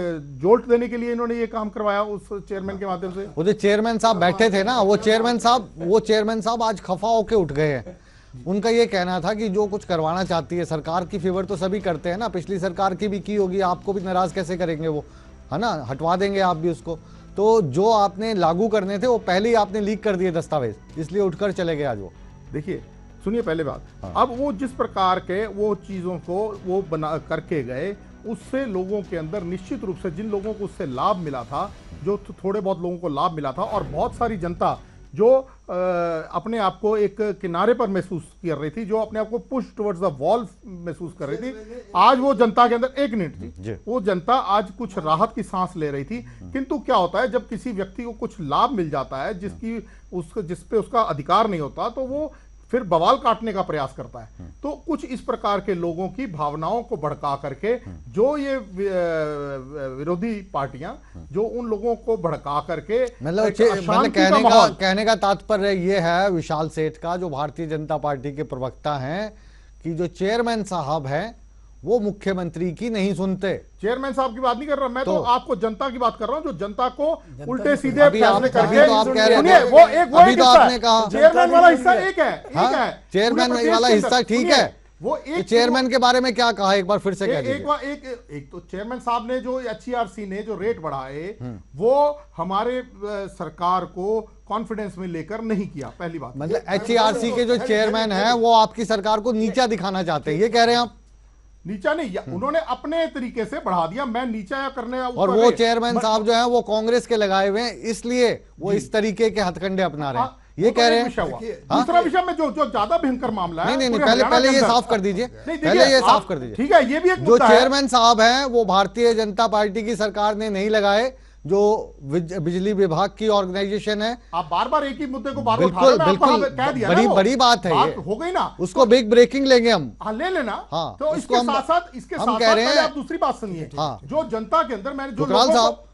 Speaker 8: जोल्ट देने के लिए इन्होंने ये काम करवाया उस चेयरमैन के माध्यम से।
Speaker 1: वो जो चेयरमैन साहब बैठे थे ना, वो चेयरमैन साहब आज खफा होके उठ गए हैं। उनका ये कहना था कि जो कुछ करवाना चाहती है सरकार की फेवर तो सभी करते हैं ना, पिछली सरकार की भी की होगी, आपको भी नाराज कैसे करेंगे वो, है ना, हटवा देंगे आप भी उसको। तो जो आपने लागू करने थे वो पहले ही आपने लीक कर दिए दस्तावेज, इसलिए उठकर चले गए आज वो।
Speaker 8: देखिए, सुनिए पहले बात, अब वो जिस प्रकार के वो चीज़ों को वो बना करके गए, उससे लोगों के अंदर निश्चित रूप से जिन लोगों को उससे लाभ मिला था, जो थोड़े बहुत लोगों को लाभ मिला था, और बहुत सारी जनता जो अपने आप को एक किनारे पर महसूस कर रही थी, जो अपने आप को पुश टुवर्ड्स द वॉल महसूस कर रही थी, आज वो जनता के अंदर, एक मिनट जी, वो जनता आज कुछ राहत की सांस ले रही थी। किंतु क्या होता है, जब किसी व्यक्ति को कुछ लाभ मिल जाता है जिस पे उसका अधिकार नहीं होता, तो वो फिर बवाल काटने का प्रयास करता है। तो कुछ इस प्रकार के लोगों की भावनाओं को भड़का करके जो ये विरोधी पार्टियां जो उन लोगों को भड़का करके,
Speaker 1: मतलब कहने का तात्पर्य ये है विशाल सेठ का, जो भारतीय जनता पार्टी के प्रवक्ता हैं, कि जो चेयरमैन साहब हैं वो मुख्यमंत्री की नहीं सुनते।
Speaker 8: चेयरमैन साहब की बात नहीं कर रहा मैं, तो आपको जनता की बात कर रहा हूं, जो जनता को उल्टे सीधे फैसले करके,
Speaker 1: अभी तो आपने कहा
Speaker 8: चेयरमैन वाला हिस्सा एक है,
Speaker 1: चेयरमैन वाला हिस्सा ठीक है,
Speaker 8: वो एक
Speaker 1: चेयरमैन के बारे में क्या कहा, एक बार फिर से कह दीजिए।
Speaker 8: एक तो चेयरमैन साहब ने जो HERC ने जो रेट बढ़ाए, वो हमारे सरकार को कॉन्फिडेंस में लेकर नहीं किया। पहली बात
Speaker 1: मतलब HARC के जो चेयरमैन हैं वो आपकी सरकार को नीचा दिखाना चाहते हैं, ये कह रहे हैं आप?
Speaker 8: नीचा नहीं, उन्होंने अपने तरीके से बढ़ा दिया, मैं नीचा करने।
Speaker 1: और वो चेयरमैन साहब जो हैं वो कांग्रेस के लगाए हुए हैं, इसलिए वो इस तरीके के हथकंडे अपना रहे हैं, ये कह रहे हैं।
Speaker 8: दूसरा विषय में जो ज्यादा भयंकर मामला है,
Speaker 1: नहीं, पहले ये साफ कर दीजिए, पहले ये साफ कर दीजिए।
Speaker 8: ठीक है, ये भी एक
Speaker 1: जो चेयरमैन साहब हैं वो भारतीय जनता पार्टी की सरकार ने नहीं लगाए, जो बिजली विभाग की ऑर्गेनाइजेशन है।
Speaker 8: आप बार बार एक ही मुद्दे को बार
Speaker 1: बिल्कुल बड़ी बात है, ये
Speaker 8: हो गई ना,
Speaker 1: उसको बिग ब्रेकिंग लेंगे हम।
Speaker 8: हाँ, ले लेना।
Speaker 1: हाँ,
Speaker 8: तो इसके साथ
Speaker 1: कह रहे हैं,
Speaker 8: आप दूसरी बात सुनिए।
Speaker 1: हाँ,
Speaker 8: जो जनता के अंदर मैंने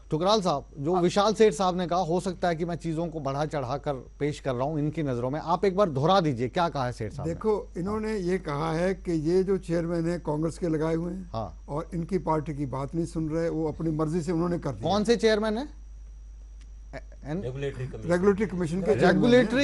Speaker 1: ठुकराल साहब जो विशाल सेठ साहब ने कहा, हो सकता है कि मैं चीजों को बढ़ा चढ़ा कर पेश कर रहा हूं इनकी नजरों में, आप एक बार दोहरा दीजिए क्या कहा है सेठ साहब?
Speaker 10: देखो, इन्होंने ये कहा है कि ये जो चेयरमैन है कांग्रेस के लगाए हुए हैं।
Speaker 1: हाँ।
Speaker 10: और इनकी पार्टी की बात नहीं सुन रहे, वो अपनी मर्जी से उन्होंने कर दिया।
Speaker 1: कौन से चेयरमैन है?
Speaker 10: रेगुलेटरी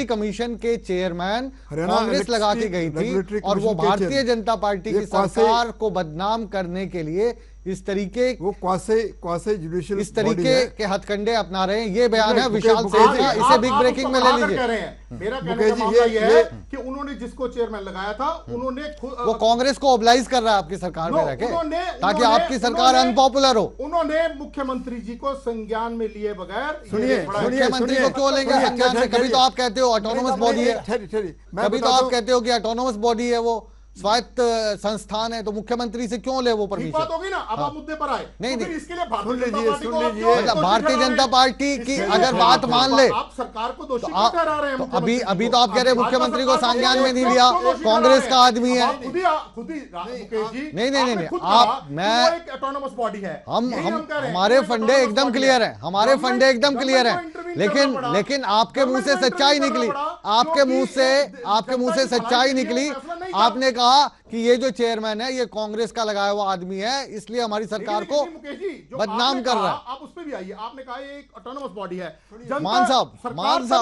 Speaker 1: कमीशन के चेयरमैन कांग्रेस लगा के गई थी, और वो भारतीय जनता पार्टी की सरकार को बदनाम करने के लिए इस तरीके
Speaker 10: जुडिशियल
Speaker 1: इस तरीके के हथकंडे अपना रहे हैं। ये बयान है विशाल सेठ का, इसे बिग ब्रेकिंग में ले लीजिए।
Speaker 8: मेरा कहने का मामला ये है कि उन्होंने जिसको चेयरमैन लगाया था, उन्होंने
Speaker 1: वो कांग्रेस को ओबलाइज कर रहा है आपकी सरकार में रहकर, ताकि आपकी सरकार अनपॉपुलर हो।
Speaker 8: उन्होंने मुख्यमंत्री जी को संज्ञान में लिए बगैर,
Speaker 1: सुनिए, मुख्यमंत्री को क्यों लेंगे संज्ञान में? कभी तो आप कहते हो ऑटोनोमस बॉडी है, कभी तो आप कहते हो कि ऑटोनोमस बॉडी है, वो स्वायत्त संस्थान है, तो मुख्यमंत्री से क्यों ले वो परमिशन?
Speaker 8: बात होगी ना। अब आप मुद्दे पर आए।
Speaker 1: नहीं,
Speaker 8: तो इसके लिए
Speaker 1: भारतीय जनता पार्टी की अगर बात मान ले,
Speaker 8: आप सरकार को दोषी क्यों ठहरा रहे हैं?
Speaker 1: तो अभी तो आप कह रहे हैं मुख्यमंत्री को संज्ञान में नहीं लिया, कांग्रेस का आदमी है। नहीं, आप मैं
Speaker 8: ऑटोनोमस बॉडी है,
Speaker 1: हम हमारे फंडे एकदम क्लियर है, हमारे फंडे एकदम क्लियर है, लेकिन आपके मुंह से सच्चाई निकली, आपके मुंह से सच्चाई निकली। आपने कहा कि ये जो चेयरमैन है ये कांग्रेस का लगाया हुआ आदमी है, इसलिए हमारी सरकार को बदनाम कर रहा है।
Speaker 8: आप उस पे भी आइए। आपने कहा ये एक ऑटोनमस बॉडी है,
Speaker 1: मान साहब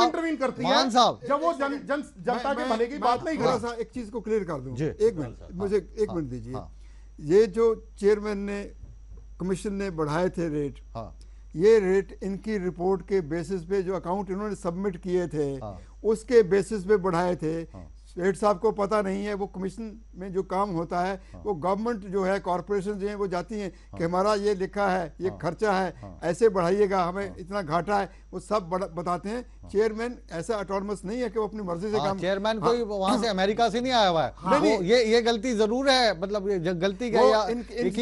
Speaker 8: इंटरवीन करती है जब वो जनता के भले की बात नहीं कर रहा।
Speaker 10: एक चीज को क्लियर कर दूं, एक मिनट मुझे एक मिनट दीजिए। ये जो चेयरमैन ने कमीशन ने बढ़ाए थे रेट, ये रेट इनकी रिपोर्ट के बेसिस पे जो अकाउंट इन्होंने सबमिट किए थे उसके बेसिस पे बढ़ाए थे। सेठ साहब को पता नहीं है, वो कमीशन में जो काम होता है वो गवर्नमेंट जो है, कॉर्पोरेशन जो है वो जाती हैं कि हमारा ये लिखा है, ये खर्चा है, ऐसे बढ़ाइएगा, हमें इतना घाटा है, वो सब बताते हैं। चेयरमैन ऐसा ऑटोनमस नहीं है कि वो अपनी मर्जी से काम।
Speaker 1: चेयरमैन कोई वहां से अमेरिका से नहीं आया हुआ है। ये गलती जरूर है, मतलब गलती क्या है,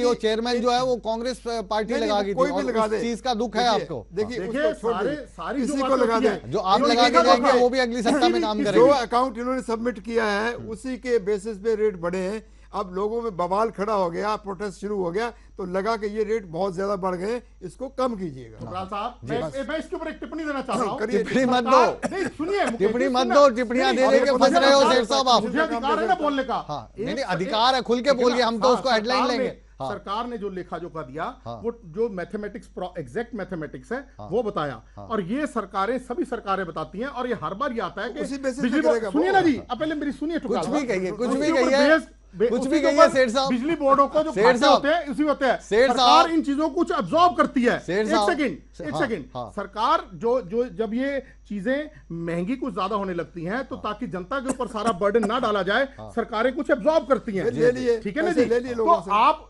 Speaker 1: वो चेयरमैन जो है वो कांग्रेस पार्टी लगा दी,
Speaker 10: कोई भी लगा दे,
Speaker 1: चीज का दुख है आपको।
Speaker 10: देखिए
Speaker 8: किसी
Speaker 10: को लगा दे,
Speaker 1: जो आप लगा के जाएंगे वो भी अगली सत्ता में काम करेंगे।
Speaker 10: जो अकाउंट इन्होंने सबमिट किया है उसी के बेसिस पे रेट बढ़े हैं। अब लोगों में बवाल खड़ा हो गया, प्रोटेस्ट शुरू हो गया, तो लगा कि ये रेट बहुत ज्यादा बढ़ गए, इसको कम कीजिएगा।
Speaker 8: साहब मैं इसके ऊपर एक टिप्पणी देना चाह रहा हूं।
Speaker 1: टिप्पणी मत दो,
Speaker 8: सुनिए,
Speaker 1: टिप्पणी मत दो, टिप्पणियां दे के फंस रहे हो सेठ साहब आप।
Speaker 8: मुझे अधिकार है ना बोलने का।
Speaker 1: नहीं, अधिकार है, खुल के बोलिए, हम तो उसको हेडलाइन लेंगे।
Speaker 8: सरकार ने जो लेखा जोखा दिया, वो जो मैथमेटिक्स, एग्जैक्ट मैथमेटिक्स है वो बताया, और ये सरकारें, सभी सरकारें बताती हैं, और ये हर बार ये आता है कि सुनिए ना जी, पहले मेरी सुनिए,
Speaker 1: कुछ भी कहिए सेठ साहब।
Speaker 8: बिजली बोर्डों को जो खर्चे होते हैं उसी होते हैं, सरकार इन चीजों को कुछ अब्सॉर्ब करती है। एक सेकंड, सरकार जो जब ये चीजें महंगी कुछ ज्यादा होने लगती हैं, तो ताकि जनता के ऊपर सारा बर्डन ना डाला जाए, सरकारें कुछ अब्सॉर्ब करती हैं। ठीक है ना जी? तो आप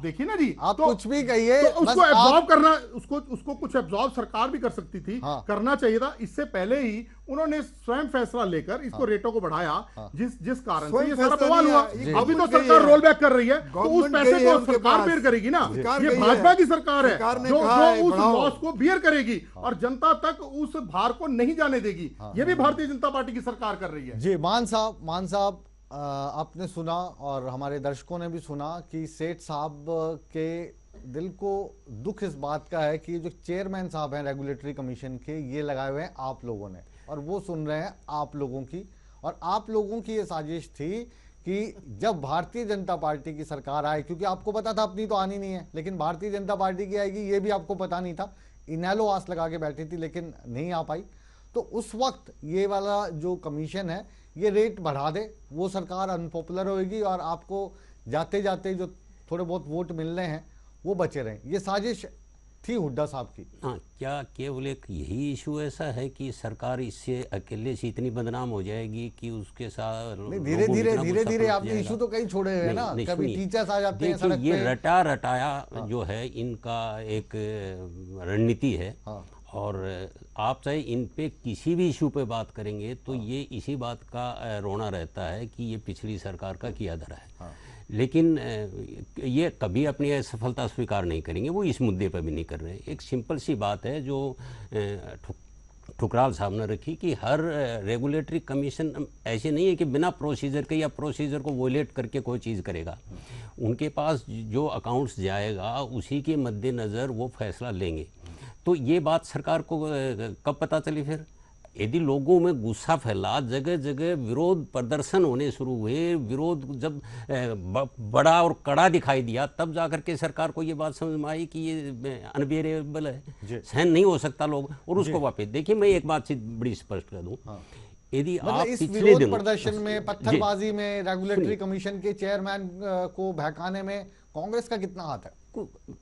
Speaker 8: देखिए ना जी,
Speaker 1: आप कुछ भी कहिए,
Speaker 8: उसको एब्सॉर्ब करना, उसको कुछ एब्सॉर्ब सरकार भी कर सकती थी, करना चाहिए था। इससे पहले ही उन्होंने स्वयं फैसला लेकर इसको रेटों को बढ़ाया, जिस कारण से ये सारा बवाल हुआ। अभी तो सरकार रोल बैक कर रही है, तो उस पैसे को सरकार बेयर करेगी ना। ये भाजपा की सरकार है जो उस लॉस को बेयर करेगी और जनता तक उस भार को नहीं जाने देगी। ये भी भारतीय जनता पार्टी की सरकार कर रही है।
Speaker 1: जी मान साहब, आपने सुना और हमारे दर्शकों ने भी सुना कि सेठ साहब के दिल को दुख इस बात का है कि जो चेयरमैन साहब हैं रेगुलेटरी कमीशन के, ये लगाए हुए हैं आप लोगों ने, और वो सुन रहे हैं आप लोगों की। और आप लोगों की ये साजिश थी कि जब भारतीय जनता पार्टी की सरकार आए, क्योंकि आपको पता था अपनी तो आनी नहीं है, लेकिन भारतीय जनता पार्टी की आएगी ये भी आपको पता नहीं था। इनेलो आस लगा के बैठी थी लेकिन नहीं आ पाई। तो उस वक्त ये वाला जो कमीशन है ये रेट बढ़ा दे, वो सरकार अनपॉपुलर होगी और आपको जाते जाते जो थोड़े बहुत वोट मिल रहे हैं वो बचे रहें। ये साजिश थी हुड्डा साहब की।
Speaker 9: हाँ, क्या केवल एक यही इशू ऐसा है कि सरकार इससे अकेले से इतनी बदनाम हो जाएगी कि उसके साथ
Speaker 1: धीरे धीरे आपने इशू तो कई छोड़े हैं ना, कभी टीचर्स आ जाते हैं सड़क पे।
Speaker 9: ये रटा रटाया जो है इनका एक रणनीति है। और आप चाहे इन पे किसी भी इशू पे बात करेंगे तो ये इसी बात का रोना रहता है कि ये पिछली सरकार का किया धरा है। लेकिन ये कभी अपनी असफलता स्वीकार नहीं करेंगे, वो इस मुद्दे पर भी नहीं कर रहे। एक सिंपल सी बात है जो ठुकराल साहब ने रखी कि हर रेगुलेटरी कमीशन ऐसे नहीं है कि बिना प्रोसीजर के या प्रोसीजर को वोलेट करके कोई चीज़ करेगा। उनके पास जो अकाउंट्स जाएगा उसी के मद्देनज़र वो फैसला लेंगे। तो ये बात सरकार को कब पता चली? फिर यदि लोगों में गुस्सा फैला, जगह जगह विरोध प्रदर्शन होने शुरू हुए, विरोध जब बड़ा और कड़ा दिखाई दिया, तब जाकर के सरकार को ये बात समझ में आई कि ये अनबियरेबल है, सहन नहीं हो सकता लोग, और उसको वापस। देखिए, मैं एक बात बड़ी स्पष्ट कर दूं, यदि
Speaker 1: मतलब
Speaker 9: आप
Speaker 1: इस
Speaker 9: पिछले
Speaker 1: विरोध
Speaker 9: दिनों
Speaker 1: प्रदर्शन में, पत्थरबाजी में, रेगुलेटरी कमीशन के चेयरमैन को बहकाने में कांग्रेस का कितना हाथ है?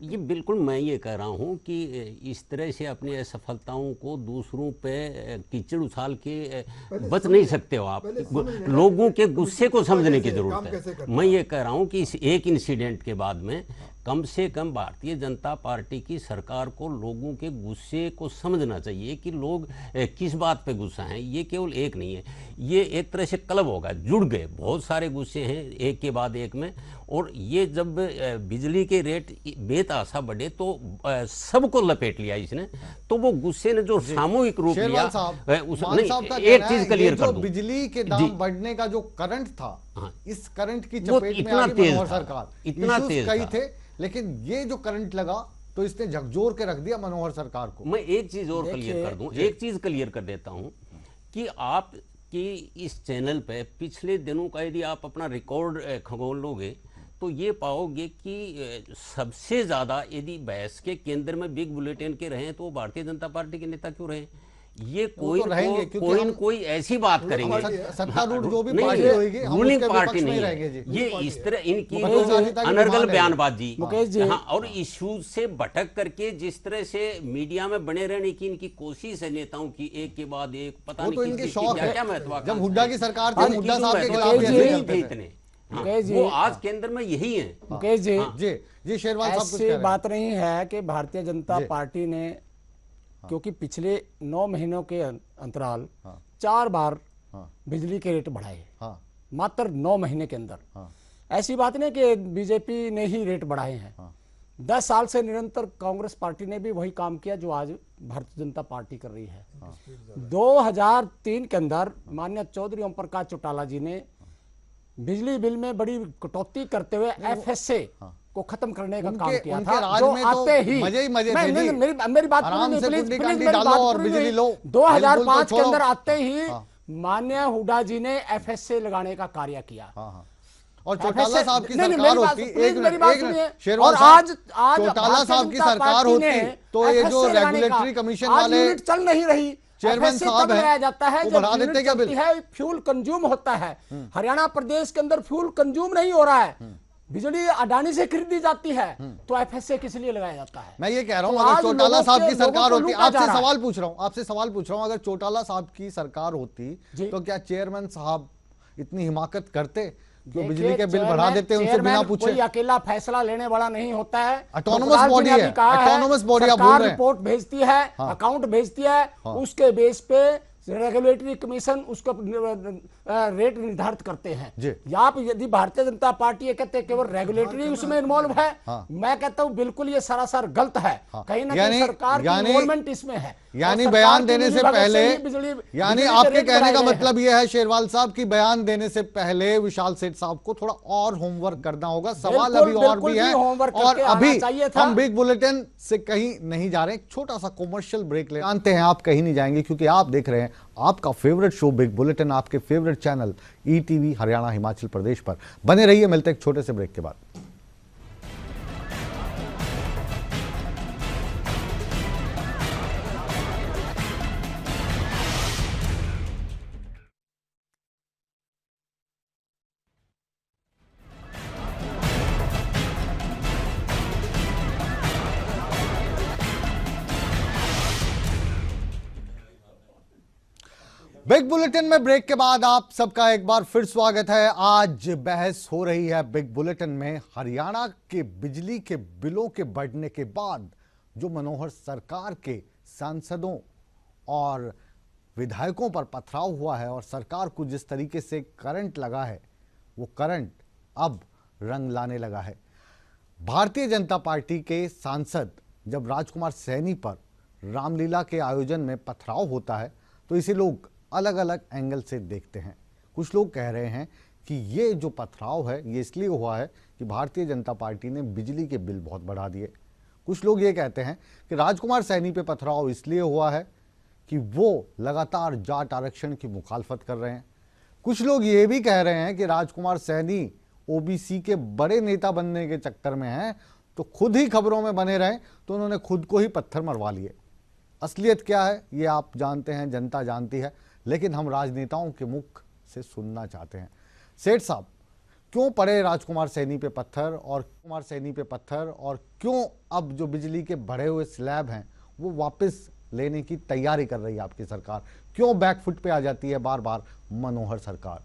Speaker 9: ये बिल्कुल मैं ये कह रहा हूँ कि इस तरह से अपनी असफलताओं को दूसरों पे कीचड़ उछाल के बच नहीं सकते हो आप। लोगों के गुस्से को समझने की जरूरत है। मैं ये कह रहा हूँ कि इस एक इंसिडेंट के बाद में कम से कम भारतीय जनता पार्टी की सरकार को लोगों के गुस्से को समझना चाहिए कि लोग किस बात पे गुस्सा हैं। ये केवल एक नहीं है, ये एक तरह से क्लब होगा, जुड़ गए, बहुत सारे गुस्से हैं एक के बाद एक में। और ये जब बिजली के रेट बेतहाशा बढ़े तो सबको लपेट लिया इसने, तो वो गुस्से ने जो सामूहिक रूप लिया। एक चीज क्लियर कर दूं,
Speaker 1: बिजली के दाम बढ़ने का जो करंट था, इस करंट की चपेट में आ गई मनोहर सरकार।
Speaker 9: इतना तेज
Speaker 1: कई थे, लेकिन ये जो करंट लगा तो इसने झकझोर के रख दिया मनोहर सरकार को।
Speaker 9: मैं एक चीज और क्लियर कर दूं, एक चीज क्लियर कर देता हूं कि आप कि इस चैनल पे पिछले दिनों का यदि आप अपना रिकॉर्ड खंगोल लोगे तो ये पाओगे कि सबसे ज्यादा यदि बहस के केंद्र में बिग बुलेटिन के रहे तो भारतीय जनता पार्टी के नेता क्यों रहे? ये कोई ऐसी बात करेंगे,
Speaker 1: सत्तारूढ़ जो भी पार्टी होगी,
Speaker 9: रूलिंग पार्टी नहीं है ये, इस तरह इनकी अनर्गल बयानबाजी और इश्यूज से भटक करके जिस तरह से मीडिया में बने रहने की इनकी कोशिश है नेताओं की, एक के बाद एक, पता नहीं क्या महत्वाकांक्षा।
Speaker 1: जब हुड्डा की सरकार थी, हुड्डा साहब के खिलाफ
Speaker 9: थे इतने, वो आज केंद्र में यही है।
Speaker 11: मुकेश जी,
Speaker 1: जी शेरवाल साहब,
Speaker 11: ऐसी बात नहीं है कि भारतीय जनता पार्टी ने, क्योंकि पिछले 9 महीनों के अंतराल 4 बार बिजली के रेट बढ़ाए, मात्र 9 महीने के अंदर। ऐसी बात नहीं कि बीजेपी ने ही रेट बढ़ाए हैं। 10 साल से निरंतर कांग्रेस पार्टी ने भी वही काम किया जो आज भारतीय जनता पार्टी कर रही है। 2003 के अंदर माननीय चौधरी ओम प्रकाश चौटाला जी ने बिजली बिल में बड़ी कटौती करते हुए FSA को खत्म करने का काम किया था, जो आते ही मेरी बात प्लीज और बिजली लो 2005 के अंदर आते ही माननीय हुड्डा जी ने FSA लगाने का कार्य किया।
Speaker 1: और चौटाला साहब की सरकार होती, और आज चौटाला साहब की सरकार होती तो ये जो रेगुलेटरी कमीशन वाले
Speaker 11: चल नहीं रही,
Speaker 1: चेयरमैन साहब है,
Speaker 11: जाता है
Speaker 1: वो बढ़ा देते क्या बिल
Speaker 11: है, फ्यूल कंज्यूम होता है। हरियाणा प्रदेश के अंदर फ्यूल कंज्यूम नहीं हो रहा है, बिजली अडानी से खरीदी जाती है, तो FSA किस लिए लगाया जाता है?
Speaker 1: मैं ये कह रहा हूं, अगर चौटाला साहब की सरकार होती, आपसे सवाल पूछ रहा हूं, अगर चौटाला साहब की सरकार होती तो क्या चेयरमैन साहब इतनी हिमाकत करते जो बिजली के बिल बढ़ा देते उनसे बिना पूछे?
Speaker 11: कोई अकेला फैसला लेने वाला नहीं होता है,
Speaker 1: ऑटोनोमस बॉडी है, ऑटोनोमस बॉडी आप बोल रहे हैं।
Speaker 11: रिपोर्ट भेजती है, अकाउंट भेजती है, उसके बेस पे रेगुलेटरी कमीशन उसको रेट निर्धारित करते हैं। आप यदि भारतीय जनता पार्टी ये कहते हैं केवल रेगुलेटरी उसमें इन्वॉल्व है, मैं कहता हूं बिल्कुल ये सरासर गलत है। कहीं ना कहीं सरकार की इन्वॉल्वमेंट इसमें है।
Speaker 1: यानी बयान देने से पहले, यानी आपके कहने का मतलब यह है शेरवाल साहब की बयान देने से पहले विशाल सेठ साहब को थोड़ा और होमवर्क करना होगा। सवाल अभी और भी है, और अभी हम बिग बुलेटिन से कहीं नहीं जा रहे, छोटा सा कॉमर्शियल ब्रेक ले। जानते हैं आप कहीं नहीं जाएंगे क्योंकि आप देख रहे हैं आपका फेवरेट शो बिग बुलेटिन, आपके favourite channel ETV Haryana Himachal Pradesh पर। बने रहिए, मिलते हैं एक छोटे से ब्रेक के बाद। बिग बुलेटिन में ब्रेक के बाद आप सबका एक बार फिर स्वागत है। आज बहस हो रही है बिग बुलेटिन में हरियाणा के बिजली के बिलों के बढ़ने के बाद जो मनोहर सरकार के सांसदों और विधायकों पर पथराव हुआ है और सरकार को जिस तरीके से करंट लगा है वो करंट अब रंग लाने लगा है। भारतीय जनता पार्टी के सांसद जब राजकुमार सैनी पर रामलीला के आयोजन में पथराव होता है तो इसे लोग अलग अलग एंगल से देखते हैं। कुछ लोग कह रहे हैं कि ये जो पथराव है ये इसलिए हुआ है कि भारतीय जनता पार्टी ने बिजली के बिल बहुत बढ़ा दिए। कुछ लोग ये कहते हैं कि राजकुमार सैनी पे पथराव इसलिए हुआ है कि वो लगातार जाट आरक्षण की मुखालफत कर रहे हैं। कुछ लोग ये भी कह रहे हैं कि राजकुमार सैनी ओबीसी के बड़े नेता बनने के चक्कर में हैं तो खुद ही खबरों में बने रहें तो उन्होंने खुद को ही पत्थर मरवा लिए। असलियत क्या है ये आप जानते हैं, जनता जानती है, लेकिन हम राजनेताओं के मुख से सुनना चाहते हैं। सेठ साहब, क्यों पड़े राजकुमार सैनी पे पत्थर और क्यों अब जो बिजली के बढ़े हुए स्लैब हैं वो वापस लेने की तैयारी कर रही है आपकी सरकार? क्यों बैकफुट पे आ जाती है बार बार मनोहर सरकार?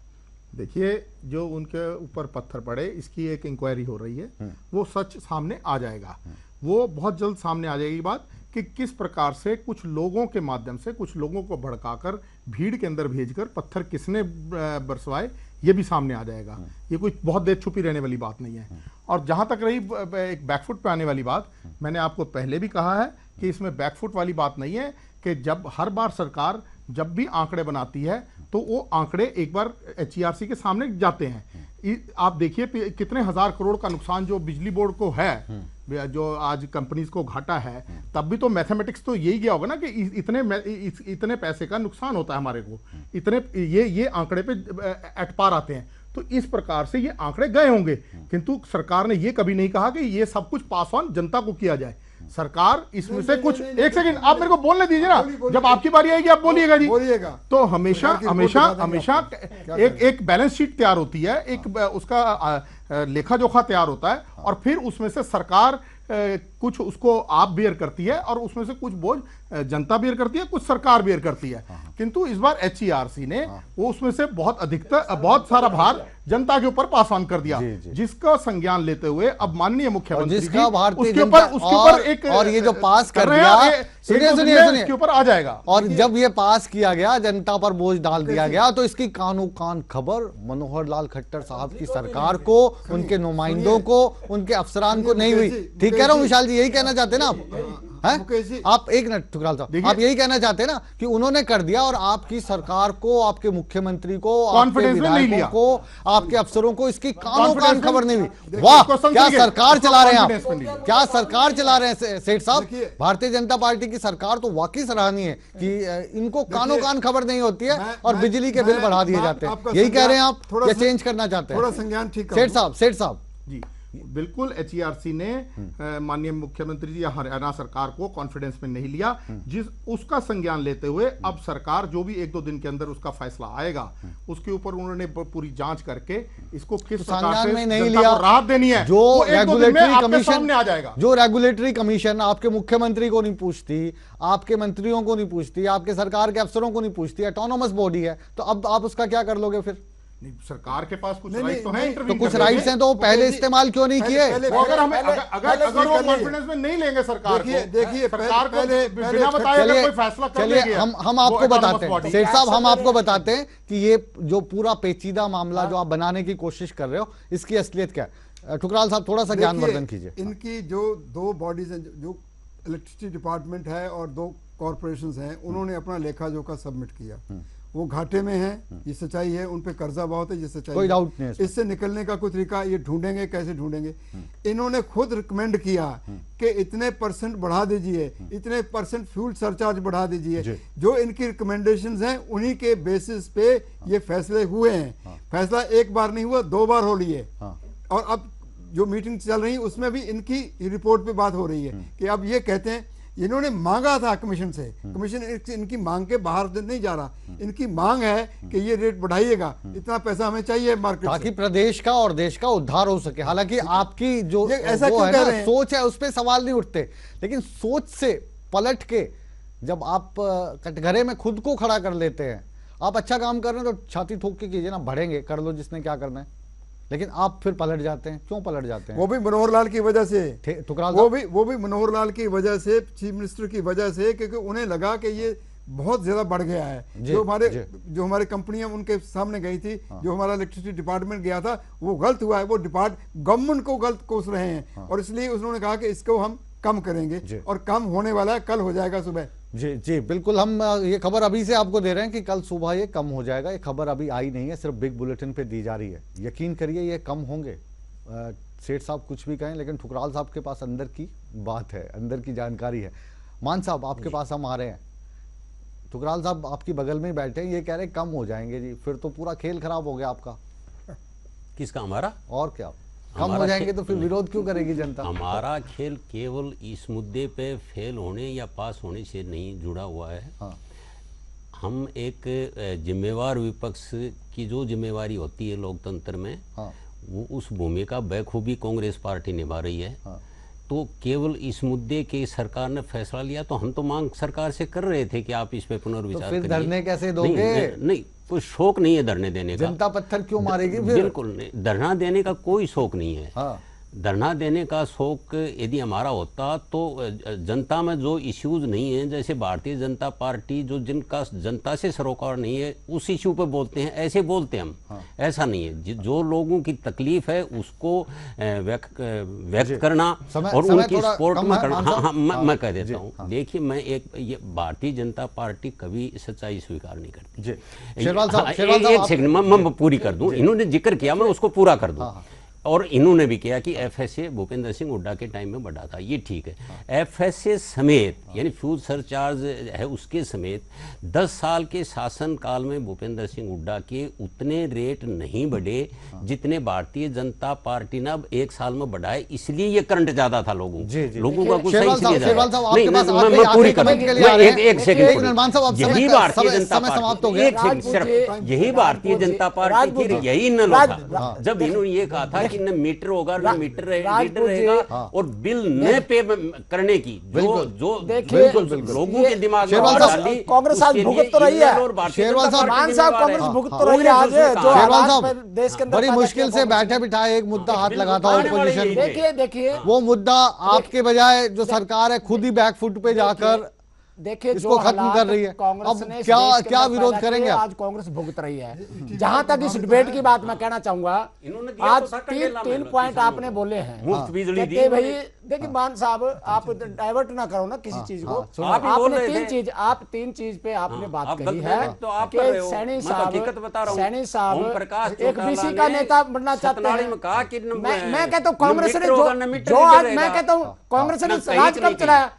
Speaker 8: देखिए, जो उनके ऊपर पत्थर पड़े इसकी एक इंक्वायरी हो रही है, वो सच सामने आ जाएगा। वो बहुत जल्द सामने आ जाएगी बात कि किस प्रकार से कुछ लोगों के माध्यम से कुछ लोगों को भड़काकर भीड़ के अंदर भेजकर पत्थर किसने बरसवाए ये भी सामने आ जाएगा। ये कोई बहुत देर छुपी रहने वाली बात नहीं है। और जहां तक रही एक बैकफुट पे आने वाली बात, मैंने आपको पहले भी कहा है कि इसमें बैकफुट वाली बात नहीं है कि जब हर बार सरकार जब भी आंकड़े बनाती है तो वो आंकड़े एक बार HERC के सामने जाते हैं। आप देखिए कितने हजार करोड़ का नुकसान जो बिजली बोर्ड को है, जो आज कंपनीज को घाटा है, तब भी तो मैथमेटिक्स तो यही गया होगा ना कि इतने पैसे का नुकसान होता है हमारे को, इतने ये आंकड़े पे एट पार आते हैं। तो इस प्रकार से ये आंकड़े गए होंगे, किंतु सरकार ने ये कभी नहीं कहा कि ये सब कुछ पास ऑन जनता को किया जाए। सरकार इसमें से कुछ एक सेकंड आप मेरे को बोलने दीजिए ना, जब आपकी बारी आएगी आप बोलिएगा जी। तो हमेशा एक बैलेंस शीट तैयार होती है, एक उसका लेखा जोखा तैयार होता है और फिर उसमें से सरकार कुछ उसको आप बेयर करती है और उसमें से कुछ बोझ जनता बेयर करती है, कुछ सरकार बेयर करती है। किंतु इस बार HERC ने वो उसमें से बहुत सारा भार जनता के ऊपर पास ऑन कर दिया, जिसका संज्ञान लेते हुए अब माननीय मुख्यमंत्री जी उसके ऊपर एक
Speaker 1: और ये जो पास कर दिया, सुनिए
Speaker 8: उसके ऊपर आ जाएगा।
Speaker 1: और जब ये पास किया गया, जनता पर बोझ डाल दिया गया, तो इसकी कानो कान खबर मनोहर लाल खट्टर साहब की सरकार को, उनके नुमाइंदों को, उनके अफसरान को नहीं हुई। ठीक कह रहा हूं विशाल जी, यही कहना चाहते हैं ना आप एक मिनट ठुकराल साहब, आप यही कहना चाहते हैं ना कि उन्होंने कर दिया और आपकी सरकार को, आपके मुख्यमंत्री को, आपके विधायकों को, आपके अफसरों को इसकी कानों कान खबर नहीं हुई। वाह, क्या सरकार चला रहे हैं आप, क्या सरकार चला रहे हैं सेठ साहब। भारतीय जनता पार्टी की सरकार तो वाकई सराहनीय है कि इनको कानों कान खबर नहीं होती है और बिजली के बिल बढ़ा दिए जाते हैं। यही कह रहे हैं आप या चेंज करना चाहते हैं?
Speaker 10: थोड़ा संज्ञान ठीक
Speaker 1: सेठ साहब
Speaker 8: जी, बिल्कुल HERC ने माननीय मुख्यमंत्री जी या हरियाणा सरकार को कॉन्फिडेंस में नहीं लिया, जिस उसका संज्ञान लेते हुए अब सरकार जो भी 1-2 दिन के अंदर उसका फैसला आएगा उसके ऊपर उन्होंने पूरी जांच करके इसको किस प्रकार से
Speaker 1: नहीं लिया
Speaker 8: राहत देनी है,
Speaker 1: जो रेगुलेटरी कमीशन
Speaker 8: सामने आ जाएगा।
Speaker 1: जो रेगुलेटरी कमीशन आपके मुख्यमंत्री को नहीं पूछती, आपके मंत्रियों को नहीं पूछती, आपके सरकार के अफसरों को नहीं पूछती, ऑटोनोमस बॉडी है, तो अब आप उसका क्या कर लोगे फिर?
Speaker 8: सरकार के पास कुछ राइट तो है,
Speaker 1: तो कुछ राइट्स हैं तो वो पहले इस्तेमाल क्यों नहीं किए?
Speaker 8: अगर वो कॉन्फिडेंस में नहीं लेंगे सरकार को, देखिए सरकार को बिना बताए अगर कोई फैसला कर लेगी।
Speaker 1: चलिए हम आपको बताते हैं सेठ साहब, हम आपको बताते हैं कि ये जो पूरा पेचीदा मामला जो आप बनाने की कोशिश कर रहे हो इसकी असलियत क्या है। ठुकराल साहब थोड़ा सा ज्ञानवर्धन कीजिए।
Speaker 10: इनकी जो 2 बॉडीज हैं, जो इलेक्ट्रिसिटी डिपार्टमेंट है और 2 कॉर्पोरेशंस हैं, उन्होंने अपना लेखा जोखा सबमिट किया। वो घाटे में है, ये सच्चाई है, उन पे कर्जा बहुत है, ये सच्चाई,
Speaker 1: कोई डाउट नहीं है।
Speaker 10: इससे निकलने का कोई तरीका ये ढूंढेंगे, कैसे ढूंढेंगे? इन्होंने खुद रिकमेंड किया कि इतने % बढ़ा दीजिए, इतने % फ्यूल सरचार्ज बढ़ा दीजिए। जो इनकी रिकमेंडेशंस हैं उन्हीं के बेसिस पे ये फैसले हुए हैं। फैसला एक बार नहीं हुआ, 2 बार हो लिए। और अब जो मीटिंग चल रही है उसमें भी इनकी रिपोर्ट पे बात हो रही है कि अब ये कहते हैं इन्होंने मांगा था कमीशन से, कमीशन इनकी मांग के बाहर नहीं जा रहा, इनकी मांग है कि ये रेट बढ़ाइएगा, इतना पैसा हमें चाहिए मार्केट
Speaker 1: ताकि प्रदेश का और देश का उद्धार हो सके। हालांकि आपकी जो
Speaker 10: ऐसा
Speaker 1: वो है
Speaker 10: ना
Speaker 1: सोच है उस पर सवाल नहीं उठते, लेकिन सोच से पलट के जब आप कटघरे में खुद को खड़ा कर लेते हैं आप अच्छा काम कर रहे हैं तो छाती ठोक के कीजिए ना, बढ़ेंगे, कर लो जिसने क्या करना है, लेकिन आप फिर पलट जाते हैं। क्यों पलट जाते हैं?
Speaker 10: वो भी मनोहर लाल की वजह से,
Speaker 1: टुकराल
Speaker 10: वो भी मनोहर लाल की वजह से, चीफ मिनिस्टर की वजह से, क्योंकि उन्हें लगा कि ये बहुत ज्यादा बढ़ गया है। जो हमारे कंपनियां उनके सामने गई थी, जो हमारा इलेक्ट्रिसिटी डिपार्टमेंट गया था, वो गलत हुआ है, वो गवर्नमेंट को गलत कोस रहे हैं, और इसलिए उन्होंने कहा कि इसको हम कम करेंगे, और कम होने वाला है, कल हो जाएगा सुबह।
Speaker 1: जी जी बिल्कुल, हम ये खबर अभी से आपको दे रहे हैं कि कल सुबह ये कम हो जाएगा। ये खबर अभी आई नहीं है, सिर्फ बिग बुलेटिन पे दी जा रही है। यकीन करिए ये कम होंगे। सेठ साहब कुछ भी कहें, लेकिन ठुकराल साहब के पास अंदर की बात है, अंदर की जानकारी है। मान साहब आपके पास हम आ रहे हैं, ठुकराल साहब आपकी बगल में ही बैठे हैं, ये कह रहे हैं कम हो जाएंगे जी, फिर तो पूरा खेल खराब हो गया आपका।
Speaker 9: किसका? हमारा?
Speaker 1: और क्या, कम हो जाएंगे तो फिर विरोध क्यों करेगी जनता?
Speaker 9: हमारा खेल केवल इस मुद्दे पे फेल होने या पास होने से नहीं जुड़ा हुआ है। हम एक जिम्मेवार विपक्ष की जो जिम्मेवारी होती है लोकतंत्र में, वो उस भूमिका बखूबी कांग्रेस पार्टी निभा रही है। तो केवल इस मुद्दे के सरकार ने फैसला लिया, तो हम तो मांग सरकार से कर रहे थे कि आप इस पे पुनर्विचार
Speaker 1: करिए। तो फिर धरने कैसे
Speaker 9: दोगे? नहीं, कोई शौक नहीं है धरने देने का।
Speaker 1: जनता पत्थर क्यों मारेगी फिर?
Speaker 9: बिल्कुल नहीं, धरना देने का कोई शौक नहीं है। धरना देने का शौक यदि हमारा होता तो जनता में जो इश्यूज नहीं है, जैसे भारतीय जनता पार्टी जो जिनका जनता से सरोकार नहीं है, उस इश्यू पे बोलते हैं, ऐसे बोलते हैं हम। ऐसा नहीं है, जो लोगों की तकलीफ है उसको व्यक्त करना और उनकी सपोर्ट में करना। मैं कह देता हूँ, देखिए मैं ये भारतीय जनता पार्टी कभी सच्चाई स्वीकार नहीं करती। एक सेकंड मैं पूरी कर दूं, इन्होंने जिक्र किया, मैं उसको पूरा कर दूं। और इन्होंने भी किया कि एफएसए भूपेंद्र सिंह हुड्डा के टाइम में बढ़ा था, ये ठीक है। एफएसए समेत यानी फ्यूल सरचार्ज है उसके समेत 10 साल के शासन काल में भूपेंद्र सिंह हुड्डा के उतने रेट नहीं बढ़े जितने भारतीय जनता पार्टी ने अब 1 साल में बढ़ाए, इसलिए ये करंट ज्यादा था लोगों का गुस्सा इसलिए मैं पूरी कर एक सेकंड। यही भारतीय जनता पार्टी सिर्फ यही भारतीय जनता पार्टी थी, यही इन था जब इन्होंने ये कहा था कि न मीटर होगा न मीटर रहेगा और बिल न पे करने की जो लोगों के दिमाग में
Speaker 11: कांग्रेस आज भुगत तो रही है। मान साहब कांग्रेस भुगत तो रही है आज, जो हालात देश के अंदर
Speaker 1: बड़ी मुश्किल से बैठे बिठाए एक मुद्दा हाथ लगाता है ऑपोजिशन।
Speaker 11: देखिए
Speaker 1: वो मुद्दा आपके बजाय जो सरकार है खुद ही बैक फुट पे जाकर
Speaker 11: देखिए
Speaker 1: इसको खत्म कर रही है।
Speaker 11: कांग्रेस ने
Speaker 1: क्या विरोध करेंगे?
Speaker 11: आज कांग्रेस भुगत रही है। जहां तक इस डिबेट की बात मैं कहना चाहूंगा, आज 3 पॉइंट आपने बोले हैं।
Speaker 9: मुफ्त बिजली दी
Speaker 11: भाई देखिए मान साहब, आप डाइवर्ट ना करो ना किसी चीज को। आपने 3 चीज पे आपने बात कही है कि सैनी साहब एक बीसी का नेता बनना चाहते हैं। मैं कहता हूँ कांग्रेस ने जो आज मैं कहता हूँ कांग्रेस ने राज कब चलाया,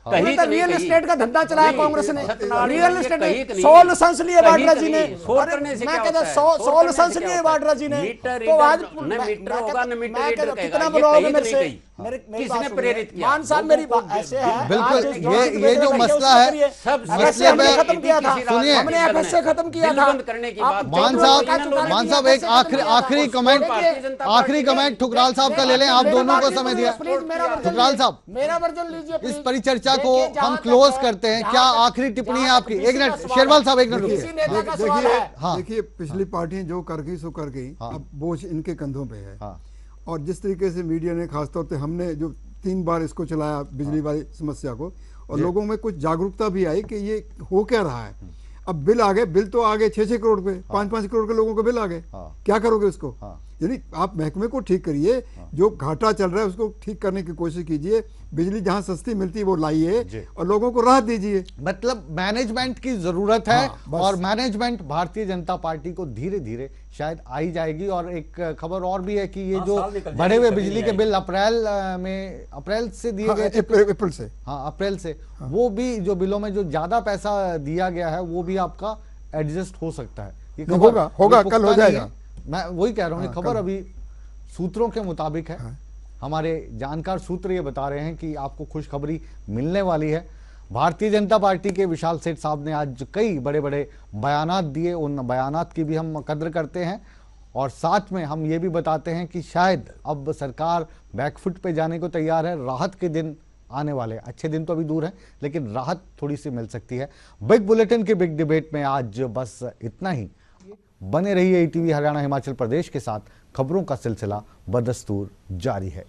Speaker 11: रियल एस्टेट का धंधा चलाया कांग्रेस ने। रियल एस्टेट 100 लाइसेंस लिए वाड्रा जी ने, मैं कहता 100 लाइसेंस लिए वाड्रा जी ने। तो आज कितना बोलोगे मेरे से?
Speaker 9: किसने प्रेरित किया?
Speaker 11: मान साहब मेरी बात ऐसे है,
Speaker 1: बिल्कुल ये जो मसला है
Speaker 11: सब हमने खत्म किया था,
Speaker 1: सुनिए
Speaker 11: हमने एफएसए खत्म किया था।
Speaker 1: मान साहब एक आखिरी कमेंट ठुकराल साहब का ले लें, आप दोनों को समय दिया। ठुकराल साहब
Speaker 11: मेरा वर्जन लीजिए,
Speaker 1: इस परिचर्चा को हम क्लोज करते हैं। क्या आखिरी टिप्पणी है आपकी? एक मिनट शेरवाल साहब, एक मिनट
Speaker 10: देखिए पिछली पार्टियां जो कर गई सो कर गई, अब बोझ इनके कंधों पे है। और जिस तरीके से मीडिया ने खासतौर पे हमने जो 3 बार इसको चलाया बिजली वाली समस्या को, और लोगों में कुछ जागरूकता भी आई कि ये हो क्या रहा है। अब बिल आ गए, बिल तो आ गए 6-6 करोड़ पे, 5-5 करोड़ के लोगों के बिल आ गए। क्या करोगे उसको? यानी आप महकमे को ठीक करिए, जो घाटा चल रहा है उसको ठीक करने की कोशिश कीजिए, बिजली जहां सस्ती मिलती है वो लाइए और लोगों को राहत दीजिए।
Speaker 1: मतलब मैनेजमेंट की जरूरत है, और मैनेजमेंट भारतीय जनता पार्टी को धीरे धीरे शायद आई जाएगी। और एक खबर और भी है कि ये जो बढ़े हुए बिजली के बिल अप्रैल से दिए गए थे, अप्रैल से वो भी जो बिलों में जो ज्यादा पैसा दिया गया है वो भी आपका एडजस्ट हो सकता है। ये
Speaker 10: होगा कल हो जाएगा।
Speaker 1: मैं वही कह रहा हूँ, खबर अभी सूत्रों के मुताबिक है। हमारे जानकार सूत्र ये बता रहे हैं कि आपको खुशखबरी मिलने वाली है। भारतीय जनता पार्टी के विशाल सेठ साहब ने आज कई बड़े बड़े बयानात दिए, उन बयानात की भी हम कद्र करते हैं और साथ में हम ये भी बताते हैं कि शायद अब सरकार बैकफुट पे जाने को तैयार है। राहत के दिन आने वाले अच्छे दिन तो अभी दूर हैं, लेकिन राहत थोड़ी सी मिल सकती है। बिग बुलेटिन के बिग डिबेट में आज बस इतना ही। बने रहिए ईटीवी हरियाणा हिमाचल प्रदेश के साथ, खबरों का सिलसिला बदस्तूर जारी है।